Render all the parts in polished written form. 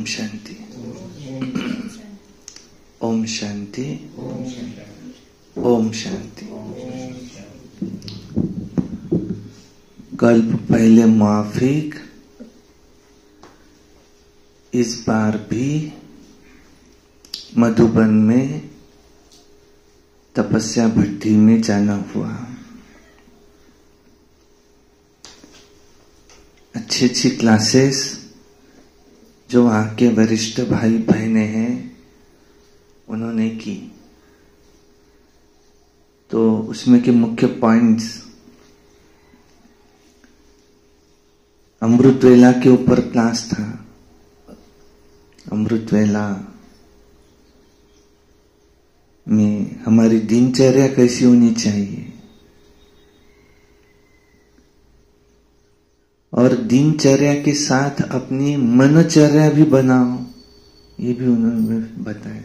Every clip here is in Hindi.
ओम शांति। ओम शांति। ओम शांति। कल्प पहले माफिक, इस बार भी मधुबन में तपस्या भट्टी में जाना हुआ। अच्छी अच्छी क्लासेस जो वहाँ के वरिष्ठ भाई बहने हैं उन्होंने की, तो उसमें के मुख्य पॉइंट्स अमृतवेला के ऊपर क्लास था। अमृतवेला में हमारी दिनचर्या कैसी होनी चाहिए और दिनचर्या के साथ अपनी मनचर्या भी बनाओ, ये भी उन्होंने बताया।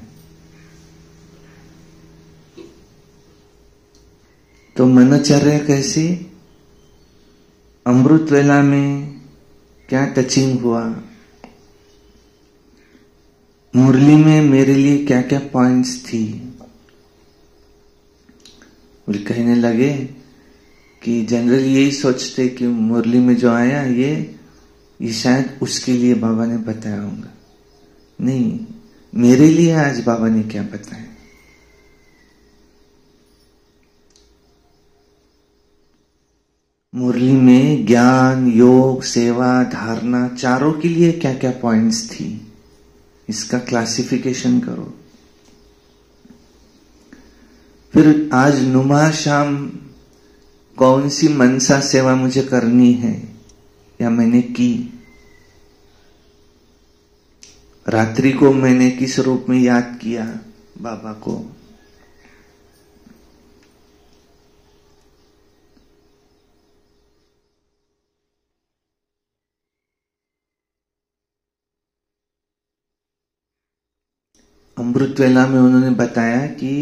तो मनचर्या कैसी, अमृतवेला में क्या टचिंग हुआ, मुरली में मेरे लिए क्या क्या पॉइंट्स थी। वो कहने लगे कि जनरली यही सोचते कि मुरली में जो आया ये शायद उसके लिए बाबा ने बताया होगा। नहीं, मेरे लिए आज बाबा ने क्या बताया। मुरली में ज्ञान, योग, सेवा, धारणा चारों के लिए क्या क्या पॉइंट्स थी, इसका क्लासिफिकेशन करो। फिर आज नुमा शाम कौन सी मनसा सेवा मुझे करनी है या मैंने की, रात्रि को मैंने किस रूप में याद किया बाबा को। अमृतवेला में उन्होंने बताया कि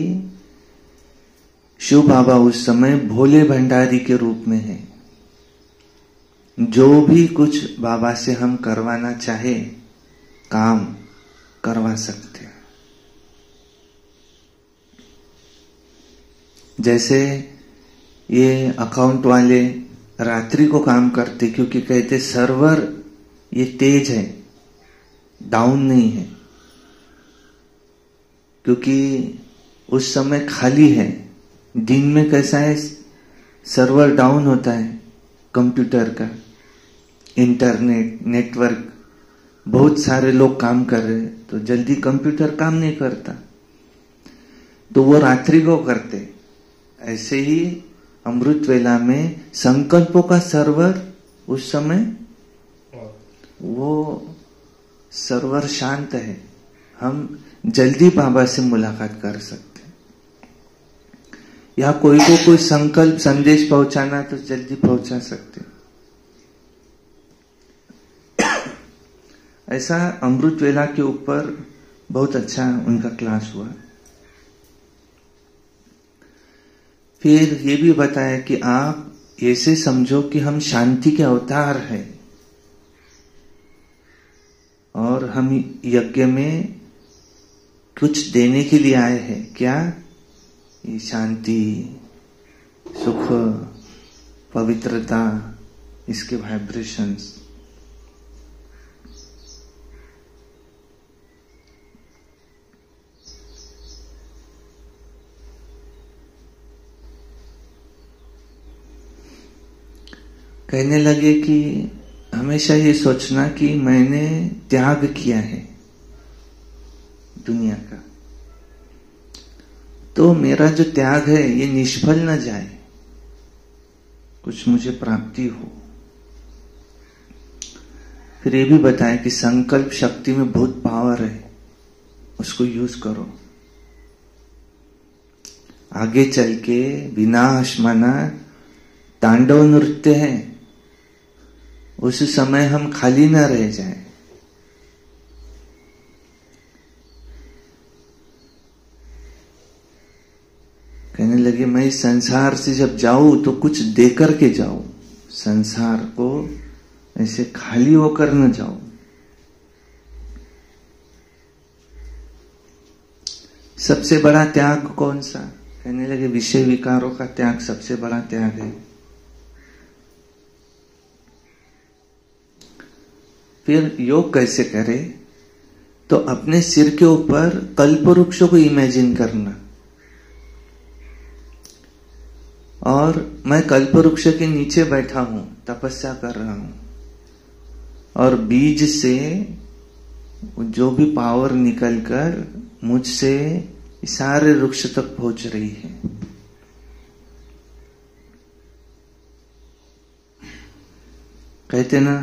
शिव बाबा उस समय भोले भंडारी के रूप में है। जो भी कुछ बाबा से हम करवाना चाहे काम करवा सकते हैं। जैसे ये अकाउंट वाले रात्रि को काम करते, क्योंकि कहते सर्वर ये तेज है, डाउन नहीं है, क्योंकि उस समय खाली है। दिन में कैसा है, सर्वर डाउन होता है कंप्यूटर का, इंटरनेट नेटवर्क, बहुत सारे लोग काम कर रहे हैं तो जल्दी कंप्यूटर काम नहीं करता, तो वो रात्रि को करते। ऐसे ही अमृतवेला में संकल्पों का सर्वर उस समय वो सर्वर शांत है, हम जल्दी बाबा से मुलाकात कर सकते। या कोई को कोई संकल्प संदेश पहुंचाना तो जल्दी पहुंचा सकते। ऐसा अमृतवेला के ऊपर बहुत अच्छा उनका क्लास हुआ। फिर ये भी बताया कि आप ऐसे समझो कि हम शांति के अवतार हैं और हम यज्ञ में कुछ देने के लिए आए हैं। क्या? ये शांति, सुख, पवित्रता, इसके वाइब्रेशंस। कहने लगे कि हमेशा ये सोचना कि मैंने त्याग किया है दुनिया का, तो मेरा जो त्याग है ये निष्फल न जाए, कुछ मुझे प्राप्ति हो। फिर ये भी बताया कि संकल्प शक्ति में बहुत पावर है, उसको यूज करो। आगे चल के विनाश माना तांडव नृत्य है, उस समय हम खाली न रह जाए। कहने लगे मैं इस संसार से जब जाऊं तो कुछ देकर के जाऊं, संसार को ऐसे खाली होकर न जाऊं। सबसे बड़ा त्याग कौन सा? कहने लगे विषय विकारों का त्याग सबसे बड़ा त्याग है। फिर योग कैसे करे? तो अपने सिर के ऊपर कल्पवृक्ष को इमेजिन करना, और मैं कल्पवृक्ष के नीचे बैठा हूं, तपस्या कर रहा हूं, और बीज से जो भी पावर निकलकर मुझसे सारे वृक्ष तक पहुंच रही है। कहते ना,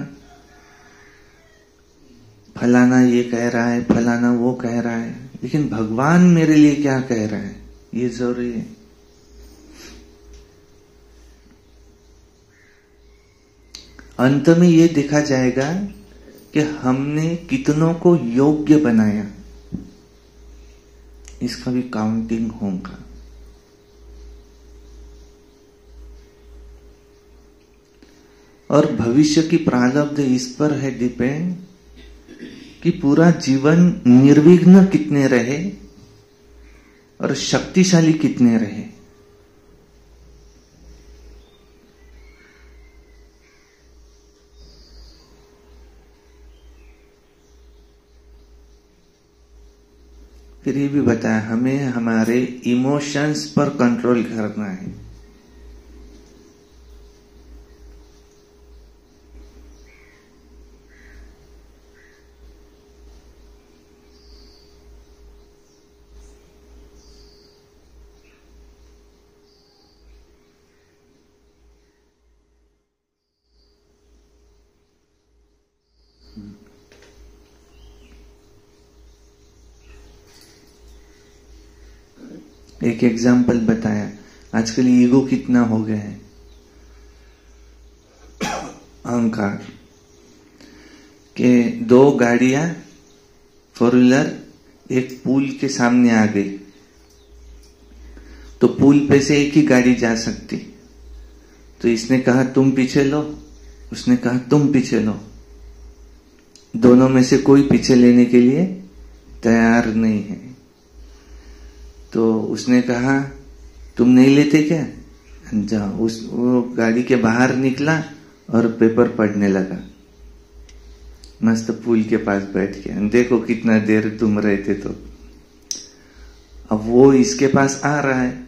फलाना ये कह रहा है, फलाना वो कह रहा है, लेकिन भगवान मेरे लिए क्या कह रहा है, ये जरूरी है। अंत में ये देखा जाएगा कि हमने कितनों को योग्य बनाया, इसका भी काउंटिंग होगा। और भविष्य की प्रारब्ध इस पर है डिपेंड कि पूरा जीवन निर्विघ्न कितने रहे और शक्तिशाली कितने रहे। फिर ये भी बताया हमें हमारे इमोशंस पर कंट्रोल करना है। एक एग्जाम्पल बताया, आजकल ईगो कितना हो गया है, अहंकार के। दो गाड़ियां फोर व्हीलर एक पुल के सामने आ गई, तो पुल पे से एक ही गाड़ी जा सकती, तो इसने कहा तुम पीछे लो, उसने कहा तुम पीछे लो। दोनों में से कोई पीछे लेने के लिए तैयार नहीं है। तो उसने कहा तुम नहीं लेते क्या? जाओ। वो गाड़ी के बाहर निकला और पेपर पढ़ने लगा, मस्त पुल के पास बैठ के। देखो कितना देर तुम रहते तो। अब वो इसके पास आ रहा है,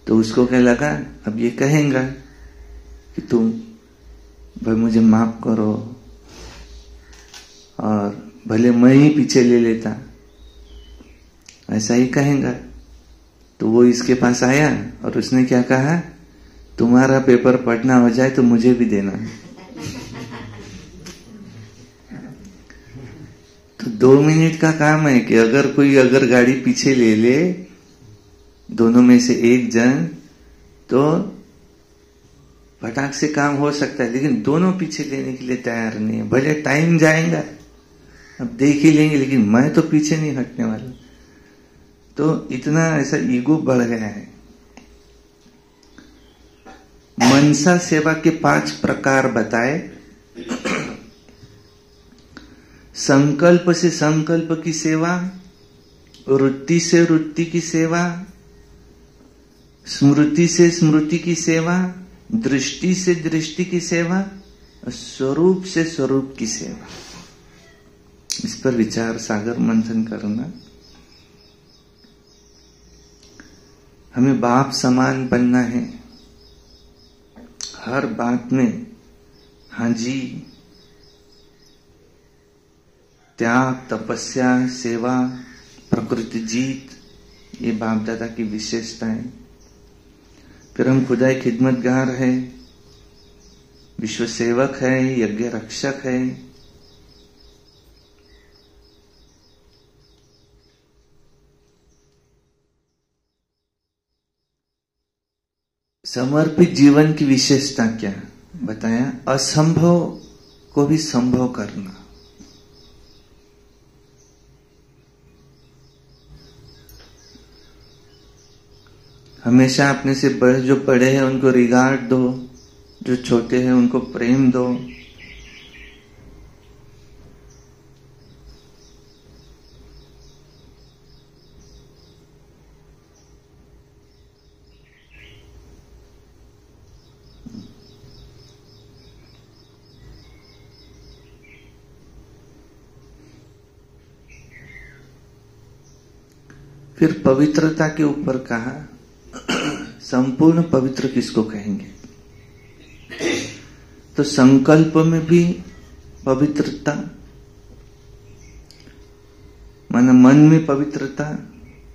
तो उसको क्या लगा, अब ये कहेगा कि तुम भाई मुझे माफ करो, और भले मैं ही पीछे ले लेता, ऐसा ही कहेगा। तो वो इसके पास आया और उसने क्या कहा, तुम्हारा पेपर पढ़ना हो जाए तो मुझे भी देना। तो 2 मिनट का काम है कि अगर गाड़ी पीछे ले ले, दोनों में से एक जन, तो फटाक से काम हो सकता है। लेकिन दोनों पीछे लेने के लिए तैयार नहीं है। भले टाइम जाएगा, अब देख ही लेंगे, लेकिन मैं तो पीछे नहीं हटने वाला। तो इतना ऐसा ईगो बढ़ गया है। मनसा सेवा के 5 प्रकार बताए। संकल्प से संकल्प की सेवा, वृत्ति से वृत्ति की सेवा, स्मृति से स्मृति की सेवा, दृष्टि से दृष्टि की सेवा, स्वरूप से स्वरूप की सेवा। इस पर विचार सागर मंथन करना। हमें बाप समान बनना है हर बात में। हाँ जी, त्याग, तपस्या, सेवा, प्रकृति जीत, ये बाप दादा की विशेषता है। फिर हम खुदाई खिदमतगार है, विश्व सेवक है, यज्ञ रक्षक है। समर्पित जीवन की विशेषता क्या बताया? असंभव को भी संभव करना। हमेशा अपने से बड़े, जो बड़े हैं उनको रिगार्ड दो, जो छोटे हैं उनको प्रेम दो। फिर पवित्रता के ऊपर कहा, संपूर्ण पवित्र किसको कहेंगे? तो संकल्प में भी पवित्रता, माना मन में पवित्रता,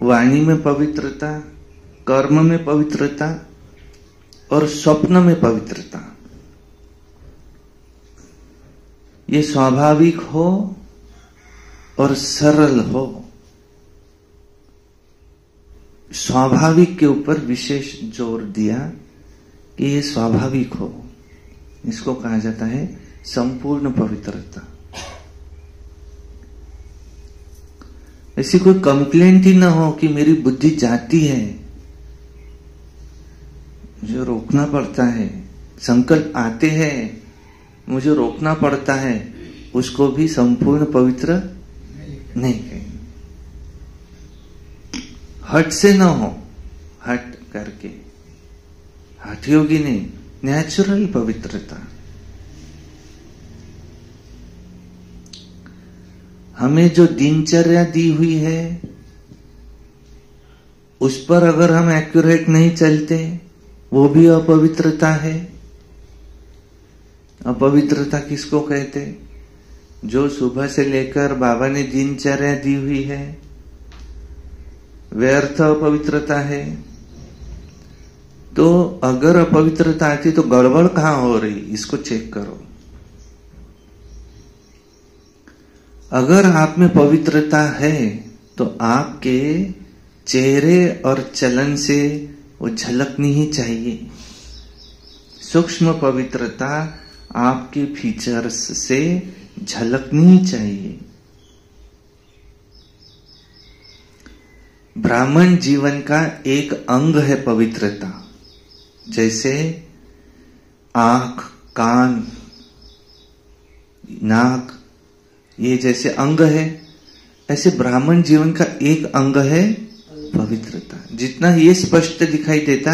वाणी में पवित्रता, कर्म में पवित्रता और स्वप्न में पवित्रता। ये स्वाभाविक हो और सरल हो। स्वाभाविक के ऊपर विशेष जोर दिया कि ये स्वाभाविक हो। इसको कहा जाता है संपूर्ण पवित्रता। ऐसी कोई कंप्लेंट ही ना हो कि मेरी बुद्धि जाती है, मुझे रोकना पड़ता है, संकल्प आते हैं मुझे रोकना पड़ता है, उसको भी संपूर्ण पवित्र नहीं कहेंगे। हट से ना हो, हट करके, हठ योगी नहीं, नेचुरल पवित्रता। हमें जो दिनचर्या दी हुई है उस पर अगर हम एक्यूरेट नहीं चलते, वो भी अपवित्रता है। अपवित्रता किसको कहते? जो सुबह से लेकर बाबा ने दिनचर्या दी हुई है, व्यर्थ अपवित्रता है। तो अगर अपवित्रता आती तो गड़बड़ कहां हो रही, इसको चेक करो। अगर आप में पवित्रता है तो आपके चेहरे और चलन से वो झलकनी ही चाहिए। सूक्ष्म पवित्रता आपके फीचर्स से झलकनी ही चाहिए। ब्राह्मण जीवन का एक अंग है पवित्रता। जैसे आंख, कान, नाक, ये जैसे अंग है, ऐसे ब्राह्मण जीवन का एक अंग है पवित्रता। जितना ये स्पष्ट दिखाई देता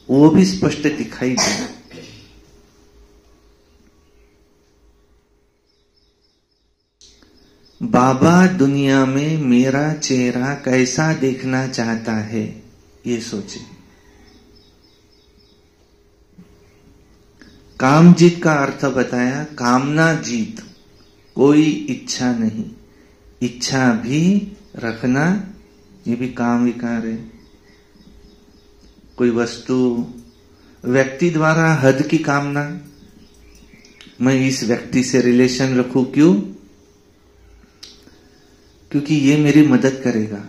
वो भी स्पष्ट दिखाई देता। बाबा दुनिया में मेरा चेहरा कैसा देखना चाहता है, ये सोचे। काम जीत का अर्थ बताया, कामना जीत, कोई इच्छा नहीं। इच्छा भी रखना, ये भी काम विकार है। कोई वस्तु, व्यक्ति द्वारा हद की कामना, मैं इस व्यक्ति से रिलेशन रखूं, क्यों? क्योंकि ये मेरी मदद करेगा।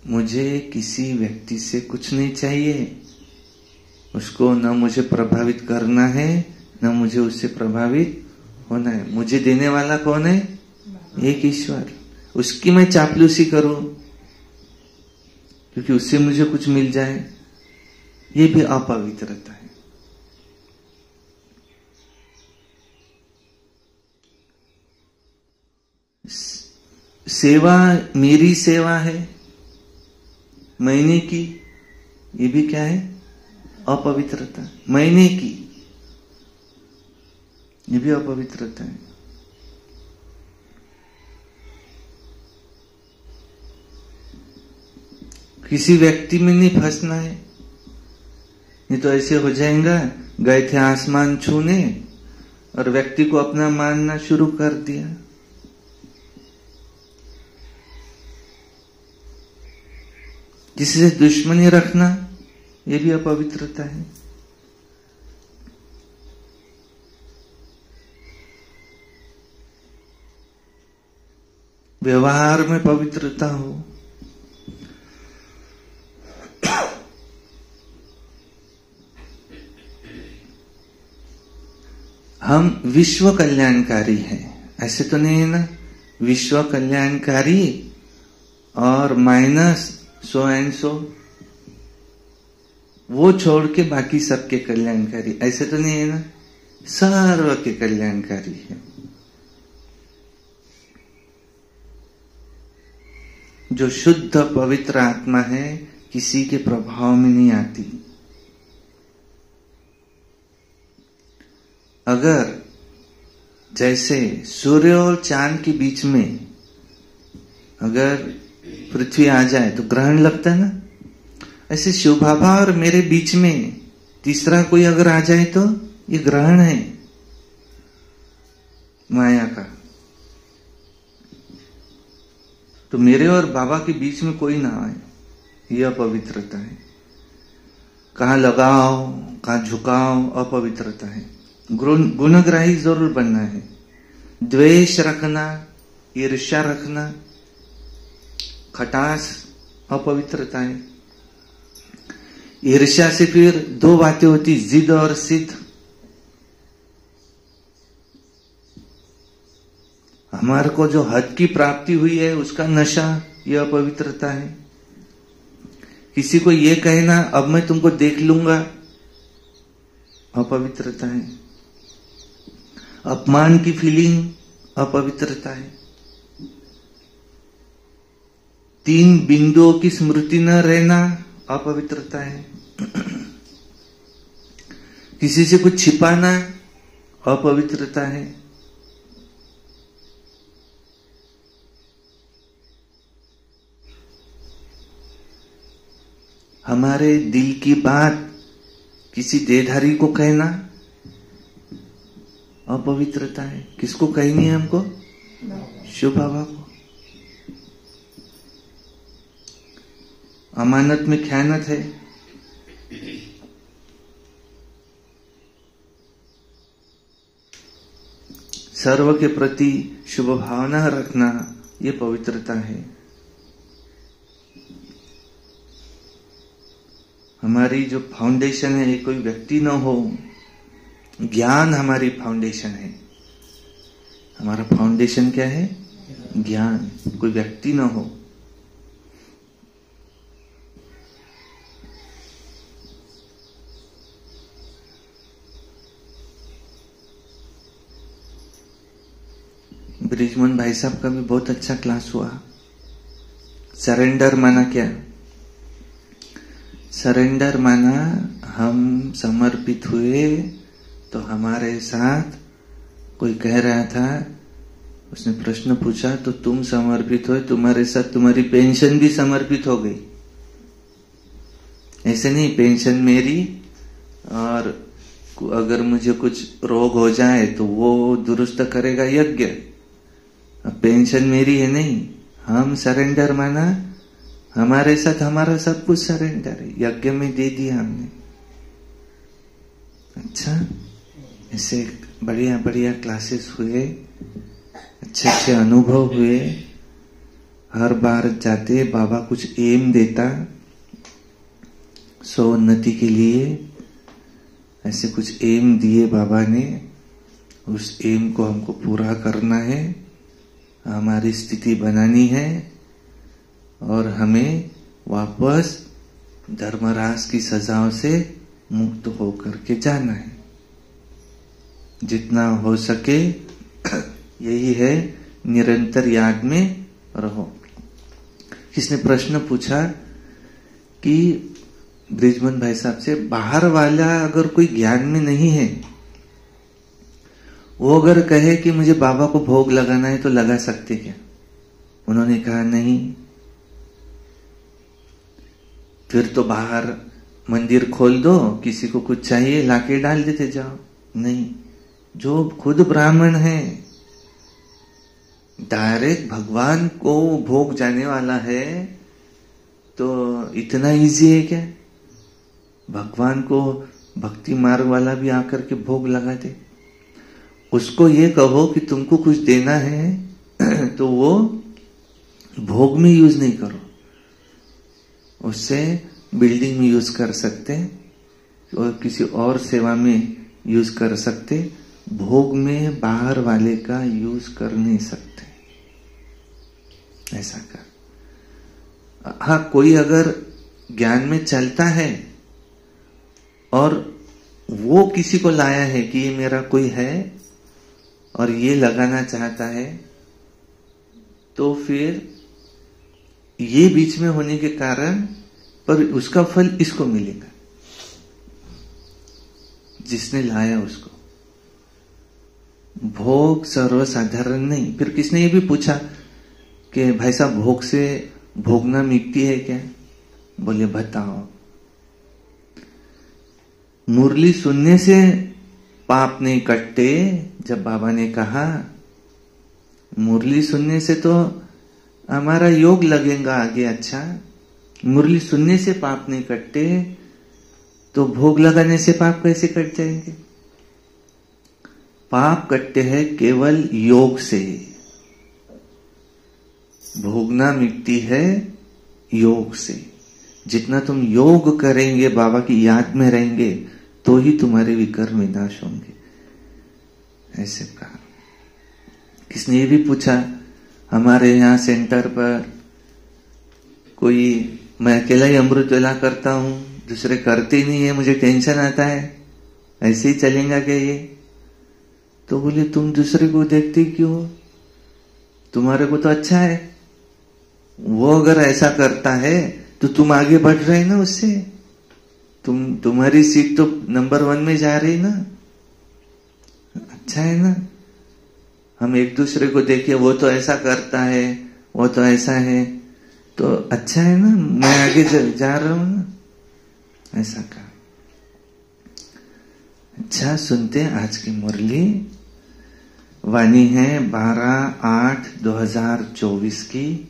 मुझे किसी व्यक्ति से कुछ नहीं चाहिए, उसको न मुझे प्रभावित करना है न मुझे उससे प्रभावित होना है। मुझे देने वाला कौन है? एक ईश्वर। उसकी मैं चापलूसी करूं क्योंकि उससे मुझे कुछ मिल जाए, ये भी अपवित्रता है। सेवा मेरी सेवा है, मैंने की, ये भी क्या है? अपवित्रता। मैंने की, ये भी अपवित्रता है। किसी व्यक्ति में नहीं फंसना है, नहीं तो ऐसे हो जाएगा, गए थे आसमान छूने और व्यक्ति को अपना मानना शुरू कर दिया। किसी से दुश्मनी रखना, ये भी अपवित्रता है। व्यवहार में पवित्रता हो। हम विश्व कल्याणकारी हैं, ऐसे तो नहीं है ना? विश्व कल्याणकारी और माइनस सो एंड सो, वो छोड़ के बाकी सबके कल्याणकारी, ऐसे तो नहीं है ना? सर्व के कल्याणकारी है। जो शुद्ध पवित्र आत्मा है किसी के प्रभाव में नहीं आती। अगर जैसे सूर्य और चांद के बीच में अगर पृथ्वी आ जाए तो ग्रहण लगता है ना, ऐसे शिव बाबा और मेरे बीच में तीसरा कोई अगर आ जाए तो ये ग्रहण है माया का। तो मेरे और बाबा के बीच में कोई ना आए, यह अपवित्रता है। कहाँ लगाओ कहाँ झुकाओ, अपवित्रता है। गुणग्राही जरूर बनना है, द्वेष रखना, ईर्ष्या रखना, खटास अपवित्रता है। ईर्ष्या से फिर दो बातें होती, जिद और सिद्ध। हमारे को जो हद की प्राप्ति हुई है उसका नशा, यह अपवित्रता है। किसी को ये कहना अब मैं तुमको देख लूंगा, अपवित्रता है। अपमान की फीलिंग अपवित्रता है। 3 बिंदुओं की स्मृति न रहना अपवित्रता है। किसी से कुछ छिपाना अपवित्रता है। हमारे दिल की बात किसी देहधारी को कहना अपवित्रता है। किसको कहनी है हमको? शिव बाबा को। अमानत में ख्यानत है। सर्व के प्रति शुभ भावना रखना, ये पवित्रता है। हमारी जो फाउंडेशन है ये कोई व्यक्ति न हो, ज्ञान हमारी फाउंडेशन है। हमारा फाउंडेशन क्या है? ज्ञान। कोई व्यक्ति न हो। ब्रिजमोहन भाई साहब का भी बहुत अच्छा क्लास हुआ। सरेंडर माना क्या? सरेंडर माना हम समर्पित हुए। तो हमारे साथ कोई कह रहा था, उसने प्रश्न पूछा, तो तुम समर्पित हो, तुम्हारे साथ तुम्हारी पेंशन भी समर्पित हो गई। ऐसे नहीं, पेंशन मेरी और अगर मुझे कुछ रोग हो जाए तो वो दुरुस्त करेगा यज्ञ। अब पेंशन मेरी है नहीं, हम सरेंडर माना हमारे साथ हमारा सब कुछ सरेंडर है, यज्ञ में दे दिया हमने। अच्छा, ऐसे बढ़िया बढ़िया क्लासेस हुए, अच्छे अच्छे अनुभव हुए। हर बार जाते बाबा कुछ एम देता स्वोन्नति के लिए। ऐसे कुछ एम दिए बाबा ने, उस एम को हमको पूरा करना है, हमारी स्थिति बनानी है और हमें वापस धर्मराज की सजाओं से मुक्त होकर के जाना है। जितना हो सके यही है, निरंतर याद में रहो। किसने प्रश्न पूछा कि ब्रिजमोहन भाई साहब से, बाहर वाला अगर कोई ज्ञान में नहीं है, वो अगर कहे कि मुझे बाबा को भोग लगाना है तो लगा सकते क्या? उन्होंने कहा नहीं। फिर तो बाहर मंदिर खोल दो, किसी को कुछ चाहिए लाके डाल देते जाओ। नहीं, जो खुद ब्राह्मण है, डायरेक्ट भगवान को भोग जाने वाला है, तो इतना इजी है क्या? भगवान को भक्ति मार्ग वाला भी आकर के भोग लगा दे। उसको ये कहो कि तुमको कुछ देना है तो वो भोग में यूज नहीं करो, उससे बिल्डिंग में यूज कर सकते और किसी और सेवा में यूज कर सकते। भोग में बाहर वाले का यूज कर नहीं सकते। ऐसा कर। हाँ, कोई अगर ज्ञान में चलता है और वो किसी को लाया है कि ये मेरा कोई है और ये लगाना चाहता है, तो फिर ये बीच में होने के कारण पर उसका फल इसको मिलेगा, जिसने लाया उसको। भोग सर्वसाधारण नहीं। फिर किसने ये भी पूछा कि भाई साहब भोग से भोगना मिटती है क्या? बोले बताओ। मुरली सुनने से पाप नहीं कटते। जब बाबा ने कहा मुरली सुनने से तो हमारा योग लगेगा आगे, अच्छा मुरली सुनने से पाप नहीं कटते तो भोग लगाने से पाप कैसे कट जाएंगे? पाप कटते हैं केवल योग से। भोगना मिटती है योग से। जितना तुम योग करेंगे, बाबा की याद में रहेंगे, तो ही तुम्हारे विकर्म विनाश होंगे, ऐसे कहा। किसने ये भी पूछा, हमारे यहाँ सेंटर पर कोई, मैं अकेला ही अमृत वेला करता हूं, दूसरे करते ही नहीं है, मुझे टेंशन आता है, ऐसे ही चलेगा क्या ये? तो बोले तुम दूसरे को देखते क्यों हो? तुम्हारे को तो अच्छा है। वो अगर ऐसा करता है तो तुम आगे बढ़ रहे ना उससे, तुम्हारी सीट तो नंबर 1 में जा रही ना, अच्छा है ना। हम एक दूसरे को देखिए, वो तो ऐसा करता है, वो तो ऐसा है, तो अच्छा है ना, मैं आगे जा रहा हूं ना, ऐसा कहा। अच्छा, सुनते हैं आज की मुरली। वाणी है 12/8/2024 की।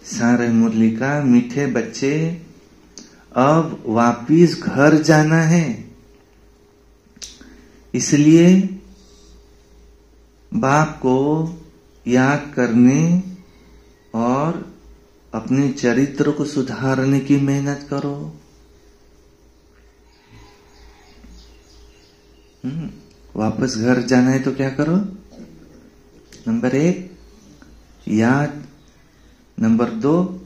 सारे मुरली का, मीठे बच्चे अब वापिस घर जाना है, इसलिए बाप को याद करने और अपने चरित्र को सुधारने की मेहनत करो। वापस घर जाना है तो क्या करो? नंबर 1 याद, नंबर 2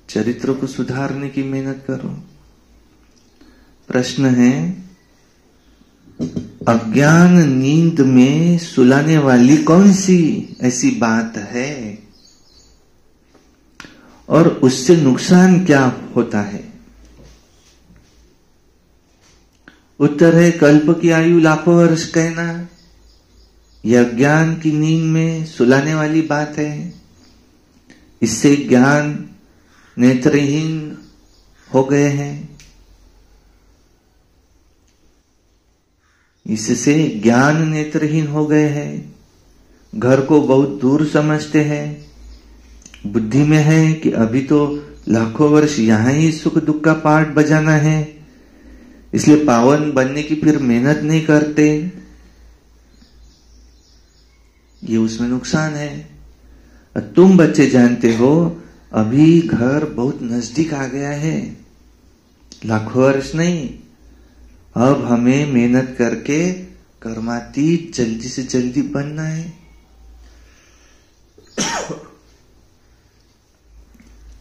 चरित्र को सुधारने की मेहनत करो। प्रश्न है, अज्ञान नींद में सुलाने वाली कौन सी ऐसी बात है और उससे नुकसान क्या होता है? उत्तर है, कल्प की आयु लाखों वर्ष कहना। यह ज्ञान की नींद में सुलाने वाली बात है। इससे ज्ञान नेत्रहीन हो गए हैं, इससे ज्ञान नेत्रहीन हो गए हैं। घर को बहुत दूर समझते हैं। बुद्धि में है कि अभी तो लाखों वर्ष यहां ही सुख दुख का पाठ बजाना है, इसलिए पावन बनने की फिर मेहनत नहीं करते। ये उसमें नुकसान है। तुम बच्चे जानते हो अभी घर बहुत नजदीक आ गया है, लाखों वर्ष नहीं। अब हमें मेहनत करके कर्मातीत जल्दी से जल्दी बनना है।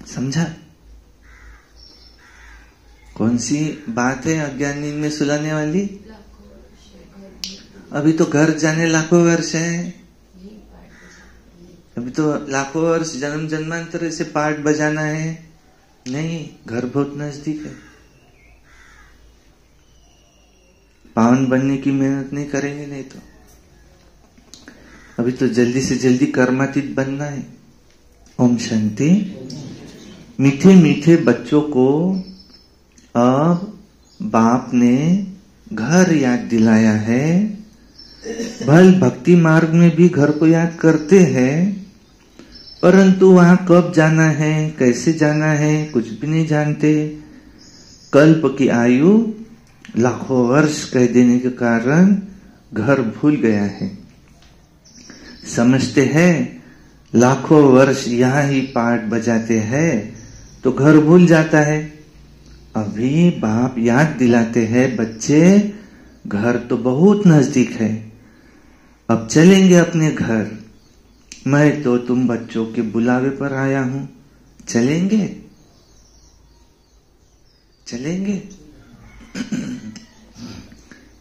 समझा? कौन सी बात है अज्ञान नींद में सुलाने वाली? अभी तो घर जाने लाखों वर्ष है, अभी तो लाखों वर्ष जन्म जन्मांतर से पाठ बजाना है। नहीं, घर बहुत नजदीक है। पावन बनने की मेहनत नहीं करेंगे नहीं तो अभी तो जल्दी से जल्दी कर्मातीत बनना है। ओम शांति। मीठे मीठे बच्चों को अब बाप ने घर याद दिलाया है। भल भक्ति मार्ग में भी घर को याद करते हैं, परंतु वहां कब जाना है, कैसे जाना है, कुछ भी नहीं जानते। कल्प की आयु लाखों वर्ष कह देने के कारण घर भूल गया है। समझते हैं लाखों वर्ष यहां ही पाठ बजाते हैं तो घर भूल जाता है। अभी बाप याद दिलाते हैं, बच्चे घर तो बहुत नजदीक है, अब चलेंगे अपने घर। मैं तो तुम बच्चों के बुलावे पर आया हूं, चलेंगे? चलेंगे?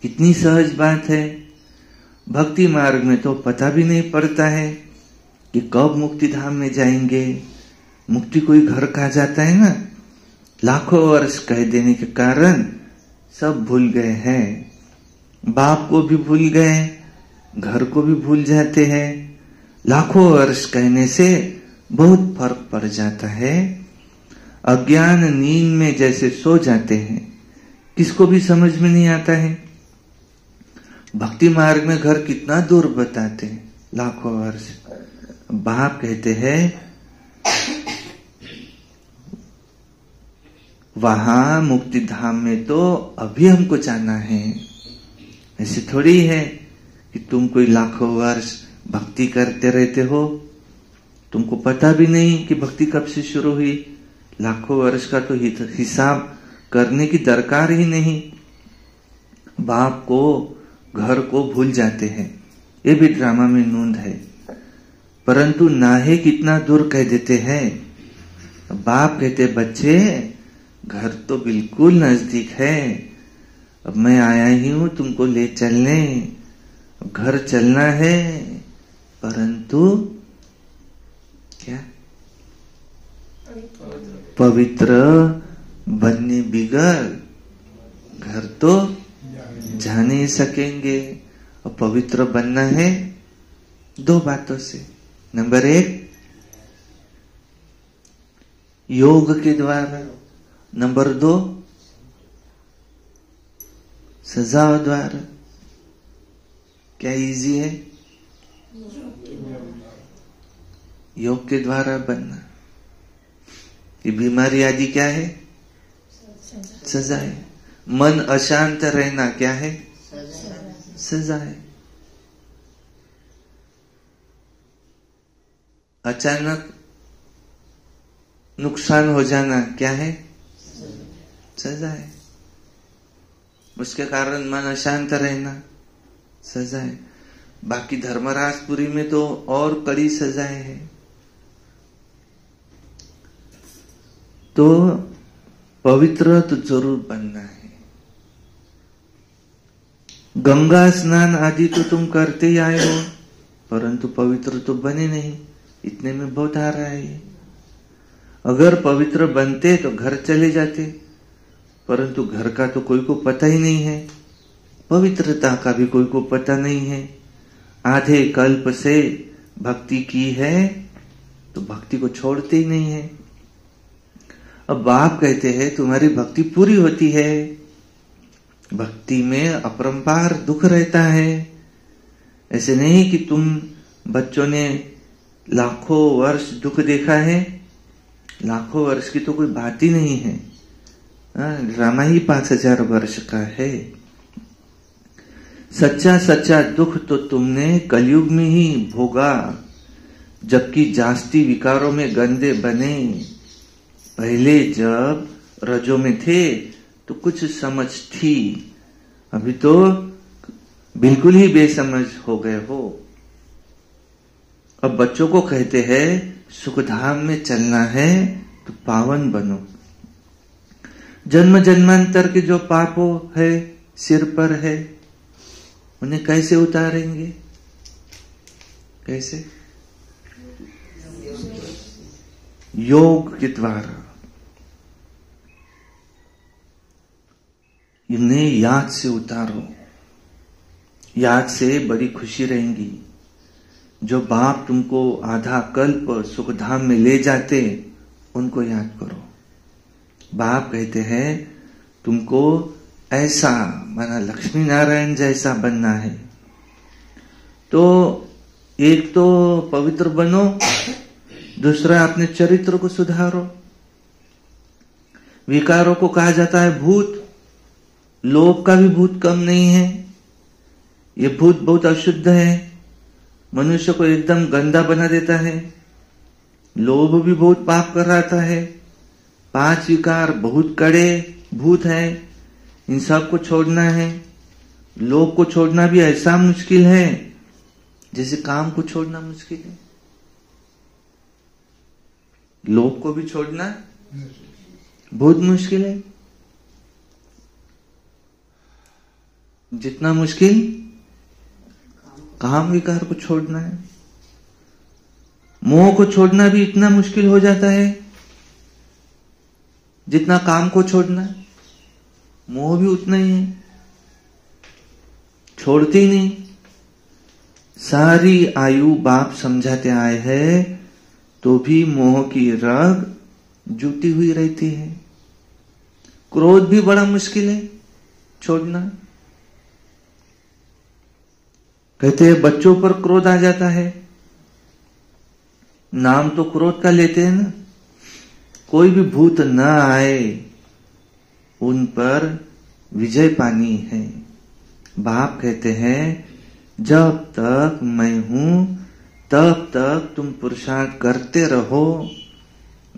कितनी सहज बात है। भक्ति मार्ग में तो पता भी नहीं पड़ता है कि कब मुक्ति धाम में जाएंगे। मुक्ति कोई घर कहा जाता है ना, लाखों वर्ष कह देने के कारण सब भूल गए हैं। बाप को भी भूल गए, घर को भी भूल जाते हैं। लाखों वर्ष कहने से बहुत फर्क पड़ जाता है। अज्ञान नींद में जैसे सो जाते हैं, किसको भी समझ में नहीं आता है। भक्ति मार्ग में घर कितना दूर बताते हैं, लाखों वर्ष। बाप कहते हैं वहां मुक्ति धाम में तो अभी हमको जाना है। ऐसे थोड़ी है कि तुम कोई लाखों वर्ष भक्ति करते रहते हो, तुमको पता भी नहीं कि भक्ति कब से शुरू हुई। लाखों वर्ष का तो हिसाब करने की दरकार ही नहीं। बाप को, घर को भूल जाते हैं। ये भी ड्रामा में नूंद है। परंतु नाहे कितना दूर कह देते हैं। बाप कहते बच्चे घर तो बिल्कुल नजदीक है, अब मैं आया ही हूं तुमको ले चलने। घर चलना है, परंतु क्या पवित्र बनने बिगड़ घर तो जा नहीं सकेंगे। और पवित्र बनना है दो बातों से। नंबर 1 योग के द्वारा, नंबर 2 सजा द्वारा। क्या इजी है? योग के द्वारा बनना। ये बीमारी आदि क्या है? सजा है। मन अशांत रहना क्या है? सजा है। अचानक नुकसान हो जाना क्या है? सजा है। उसके कारण मन अशांत रहना सजा है। बाकी धर्मराजपुरी में तो और कड़ी सजाएं हैं। तो पवित्र तो जरूर बनना है। गंगा स्नान आदि तो तुम करते ही आए हो, परंतु पवित्र तो बने नहीं। इतने में बहुत आ रहा है। अगर पवित्र बनते तो घर चले जाते, परंतु घर का तो कोई को पता ही नहीं है, पवित्रता का भी कोई को पता नहीं है। आधे कल्प से भक्ति की है तो भक्ति को छोड़ते ही नहीं है। अब बाप कहते हैं तुम्हारी भक्ति पूरी होती है। भक्ति में अपरंपार दुख रहता है। ऐसे नहीं कि तुम बच्चों ने लाखों वर्ष दुख देखा है। लाखों वर्ष की तो कोई बात ही नहीं है। ड्रामा ही 5000 वर्ष का है। सच्चा सच्चा दुख तो तुमने कलयुग में ही भोगा, जबकि जास्ती विकारों में गंदे बने। पहले जब रजों में थे तो कुछ समझ थी, अभी तो बिल्कुल ही बेसमझ हो गए हो। अब बच्चों को कहते हैं सुखधाम में चलना है तो पावन बनो। जन्म जन्मांतर के जो पापों है सिर पर है, उन्हें कैसे उतारेंगे? कैसे? योग के द्वारा। इन्हें याद से उतारो। याद से बड़ी खुशी रहेंगी। जो बाप तुमको आधा कल्प सुखधाम में ले जाते, उनको याद करो। बाप कहते हैं तुमको ऐसा माना लक्ष्मी नारायण जैसा बनना है। तो एक तो पवित्र बनो, दूसरा अपने चरित्र को सुधारो। विकारों को कहा जाता है भूत। लोभ का भी भूत कम नहीं है। ये भूत बहुत अशुद्ध है, मनुष्य को एकदम गंदा बना देता है। लोभ भी बहुत पाप कराता है। 5 विकार बहुत कड़े भूत है, इन सब को छोड़ना है। लोभ को छोड़ना भी ऐसा मुश्किल है जैसे काम को छोड़ना मुश्किल है। लोभ को भी छोड़ना बहुत मुश्किल है। जितना मुश्किल काम विकार को छोड़ना है। मोह को छोड़ना भी इतना मुश्किल हो जाता है जितना काम को छोड़ना। मोह भी उतना ही है, छोड़ते ही नहीं। सारी आयु बाप समझाते आए हैं तो भी मोह की रग जुटी हुई रहती है। क्रोध भी बड़ा मुश्किल है छोड़ना। कहते हैं बच्चों पर क्रोध आ जाता है, नाम तो क्रोध का लेते हैं ना। कोई भी भूत न आए उन पर विजय पानी है। बाप कहते हैं जब तक मैं हूं तब तक तुम पुरुषार्थ करते रहो।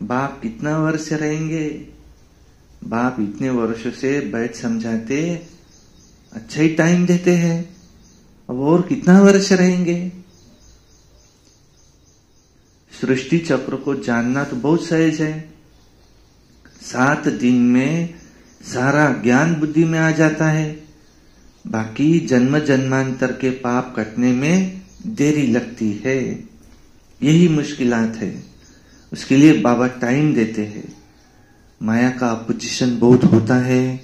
बाप कितना वर्ष रहेंगे? बाप इतने वर्षों से बैठ समझाते, अच्छा ही टाइम देते हैं, अब और कितना वर्ष रहेंगे? सृष्टि चक्र को जानना तो बहुत सहज है। 7 दिन में सारा ज्ञान बुद्धि में आ जाता है। बाकी जन्म जन्मांतर के पाप कटने में देरी लगती है। यही मुश्किलात है। उसके लिए बाबा टाइम देते हैं। माया का अपोजिशन बहुत होता है,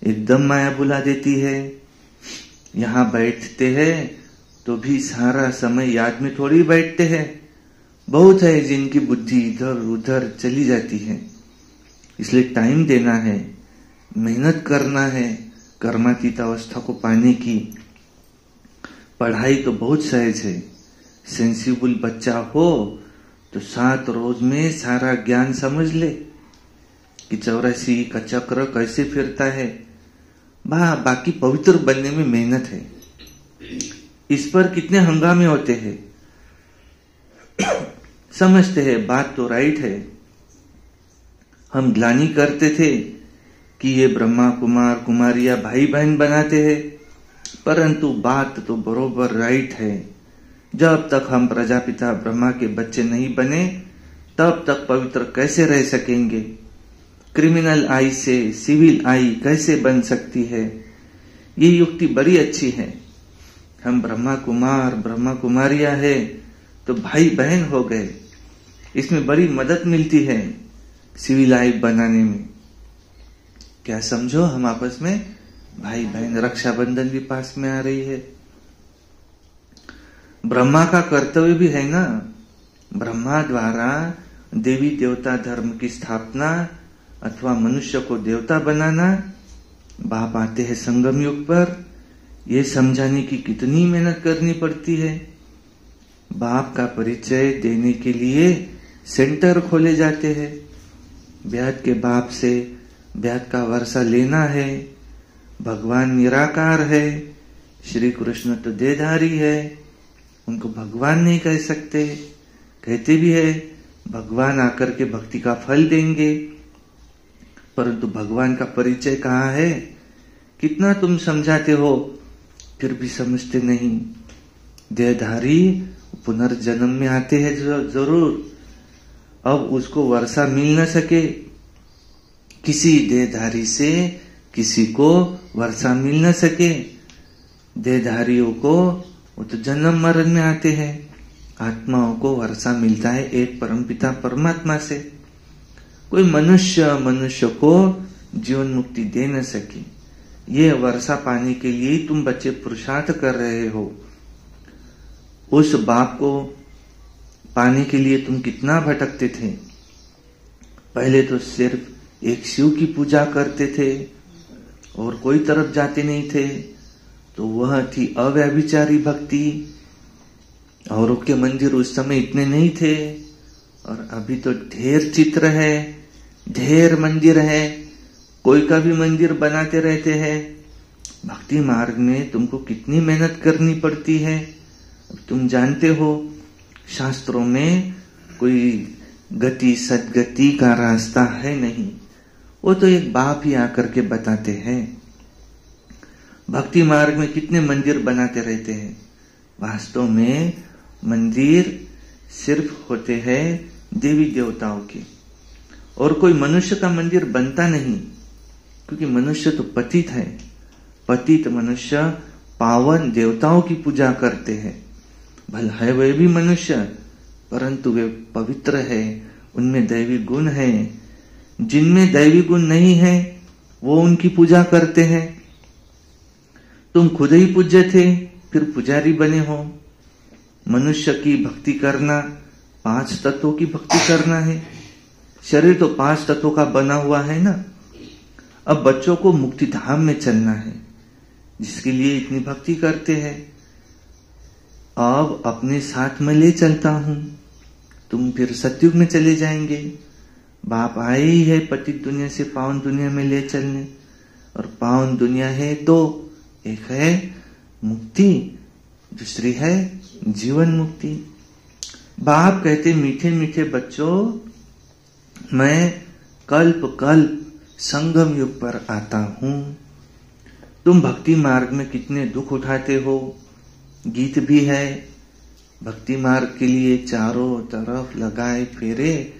एकदम माया बुला देती है। यहां बैठते हैं तो भी सारा समय याद में थोड़ी बैठते हैं। बहुत है जिनकी बुद्धि इधर उधर चली जाती है। इसलिए टाइम देना है, मेहनत करना है कर्मातीत अवस्था को पाने की। पढ़ाई तो बहुत सहज है। सेंसिबल बच्चा हो तो 7 रोज में सारा ज्ञान समझ ले कि 84 का चक्र कैसे फिरता है। बाकी पवित्र बनने में मेहनत है। इस पर कितने हंगामे होते हैं। समझते हैं बात तो राइट है। हम ग्लानि करते थे कि ये ब्रह्मा कुमार कुमारियां भाई बहन बनाते हैं, परंतु बात तो बरोबर राइट है। जब तक हम प्रजापिता ब्रह्मा के बच्चे नहीं बने तब तक पवित्र कैसे रह सकेंगे? क्रिमिनल आई से सिविल आई कैसे बन सकती है? ये युक्ति बड़ी अच्छी है। हम ब्रह्मा कुमार ब्रह्मा कुमारियां है तो भाई बहन हो गए। इसमें बड़ी मदद मिलती है सिविल आई बनाने में। क्या समझो, हम आपस में भाई बहन, रक्षाबंधन भी पास में आ रही है। ब्रह्मा का कर्तव्य भी है ना। ब्रह्मा द्वारा देवी देवता धर्म की स्थापना अथवा मनुष्य को देवता बनाना। बाप आते हैं संगम युग पर, यह समझाने की कितनी मेहनत करनी पड़ती है। बाप का परिचय देने के लिए सेंटर खोले जाते हैं। ब्याज के बाप से ब्याज का वर्षा लेना है। भगवान निराकार है, श्री कृष्ण तो देहधारी है, उनको भगवान नहीं कह सकते। कहते भी है भगवान आकर के भक्ति का फल देंगे, परंतु भगवान का परिचय कहाँ है? कितना तुम समझाते हो फिर भी समझते नहीं। देहधारी पुनर्जन्म में आते हैं जरूर। अब उसको वर्षा मिल न सके, किसी देहधारी से किसी को वर्षा मिल न सके। देहधारियों को वो तो जन्म मरण में आते हैं। आत्माओं को वर्षा मिलता है एक परमपिता परमात्मा से। कोई मनुष्य को जीवन मुक्ति दे न सके। ये वर्षा पाने के लिए तुम बच्चे पुरुषार्थ कर रहे हो। उस बाप को पाने के लिए तुम कितना भटकते थे। पहले तो सिर्फ एक शिव की पूजा करते थे और कोई तरफ जाते नहीं थे, तो वह थी अव्यभिचारी भक्ति। औरों के मंदिर उस समय इतने नहीं थे, और अभी तो ढेर चित्र है, ढेर मंदिर है, कोई का भी मंदिर बनाते रहते हैं। भक्ति मार्ग में तुमको कितनी मेहनत करनी पड़ती है। तुम जानते हो शास्त्रों में कोई गति सदगति का रास्ता है नहीं, वो तो एक बाप ही आकर के बताते हैं। भक्ति मार्ग में कितने मंदिर बनाते रहते हैं। वास्तव में मंदिर सिर्फ होते हैं देवी देवताओं के, और कोई मनुष्य का मंदिर बनता नहीं, क्योंकि मनुष्य तो पतित है। पतित मनुष्य पावन देवताओं की पूजा करते हैं। भले है वे भी मनुष्य, परंतु वे पवित्र है, उनमें दैवी गुण है। जिनमें दैवी गुण नहीं है वो उनकी पूजा करते हैं। तुम खुद ही पूज्य थे, फिर पुजारी बने हो। मनुष्य की भक्ति करना 5 तत्वों की भक्ति करना है। शरीर तो 5 तत्वों का बना हुआ है ना। अब बच्चों को मुक्ति धाम में चलना है, जिसके लिए इतनी भक्ति करते हैं। अब अपने साथ में ले चलता हूं, तुम फिर सतयुग में चले जाएंगे। बाप आए ही है पतित दुनिया से पावन दुनिया में ले चलने, और पावन दुनिया है दो, एक है मुक्ति, दूसरी है जीवन मुक्ति। बाप कहते मीठे मीठे बच्चों, मैं कल्प कल्प संगम युग पर आता हूं। तुम भक्ति मार्ग में कितने दुख उठाते हो। गीत भी है, भक्ति मार्ग के लिए चारों तरफ लगाए फेरे,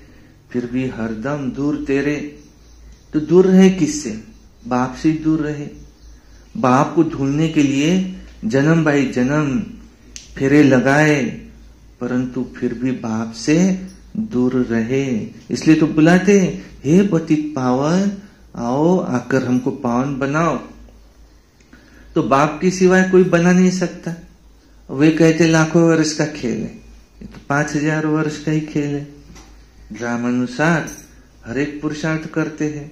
फिर भी हरदम दूर तेरे। तो दूर रहे किससे? बाप से दूर रहे। बाप को ढूंढने के लिए जन्म बाई जन्म फेरे लगाए, परंतु फिर भी बाप से दूर रहे। इसलिए तो बुलाते, हे पतित पावन, आओ आकर हमको पावन बनाओ। तो बाप के सिवाय कोई बना नहीं सकता। वे कहते लाखों वर्ष का खेल है, ये तो 5000 वर्ष का ही खेल है। ड्रामानुसार हर एक पुरुषार्थ करते हैं।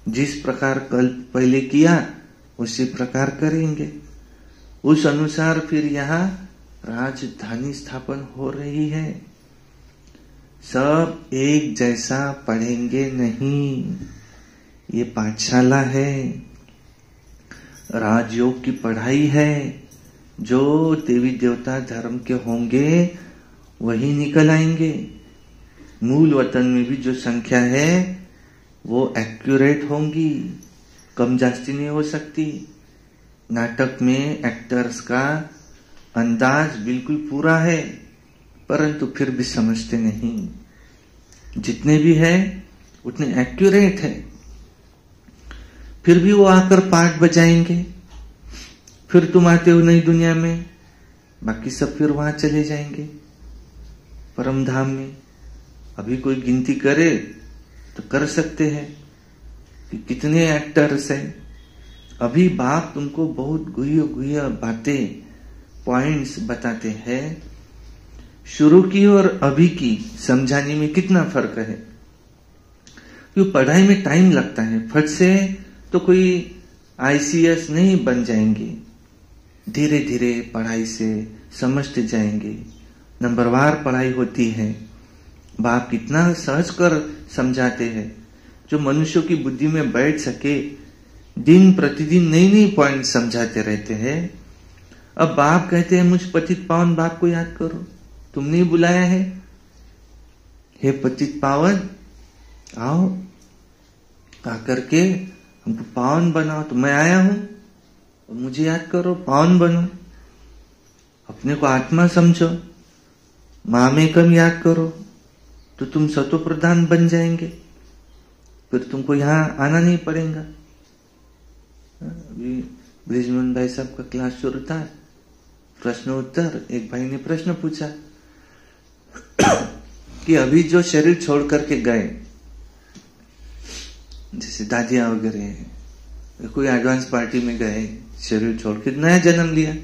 जिस प्रकार कल्प पहले किया उसी प्रकार करेंगे। उस अनुसार फिर यहाँ राजधानी स्थापन हो रही है। सब एक जैसा पढ़ेंगे नहीं, ये पाठशाला है, राजयोग की पढ़ाई है। जो देवी देवता धर्म के होंगे वही निकल आएंगे। मूल वतन में भी जो संख्या है वो एक्यूरेट होंगी, कम जास्ती नहीं हो सकती। नाटक में एक्टर्स का अंदाज बिल्कुल पूरा है, परंतु फिर भी समझते नहीं। जितने भी है उतने एक्यूरेट है। फिर भी वो आकर पाठ बजाएंगे, फिर तुम आते हो नई दुनिया में, बाकी सब फिर वहां चले जाएंगे परम धाम में। अभी कोई गिनती करे तो कर सकते हैं कि कितने एक्टर्स हैं। अभी बाप तुमको बहुत गुह्य गुह्य बातें, पॉइंट्स बताते हैं। शुरू की और अभी की समझाने में कितना फर्क है। क्योंकि पढ़ाई में टाइम लगता है, फट से तो कोई ICS नहीं बन जाएंगे। धीरे धीरे पढ़ाई से समझते जाएंगे। नंबरवार पढ़ाई होती है। बाप कितना सहज कर समझाते हैं, जो मनुष्यों की बुद्धि में बैठ सके। दिन प्रतिदिन नई नई पॉइंट समझाते रहते हैं। अब बाप कहते हैं मुझ पतित पावन बाप को याद करो, तुमने ही बुलाया है। हे पतित पावन, आओ आकर के हमको पावन बनाओ। तो मैं आया हूं, मुझे याद करो, पावन बनो। अपने को आत्मा समझो, मां में कम याद करो, तो तुम सत्व प्रधान बन जाएंगे। फिर तुमको यहां आना नहीं पड़ेगा। अभी ब्रिजमोहन भाई साहब का क्लास शुरू था, प्रश्न उत्तर। एक भाई ने प्रश्न पूछा कि अभी जो शरीर छोड़ करके गए, जैसे दादिया वगैरह, कोई एडवांस पार्टी में गए, शरीर छोड़ के नया जन्म लिया,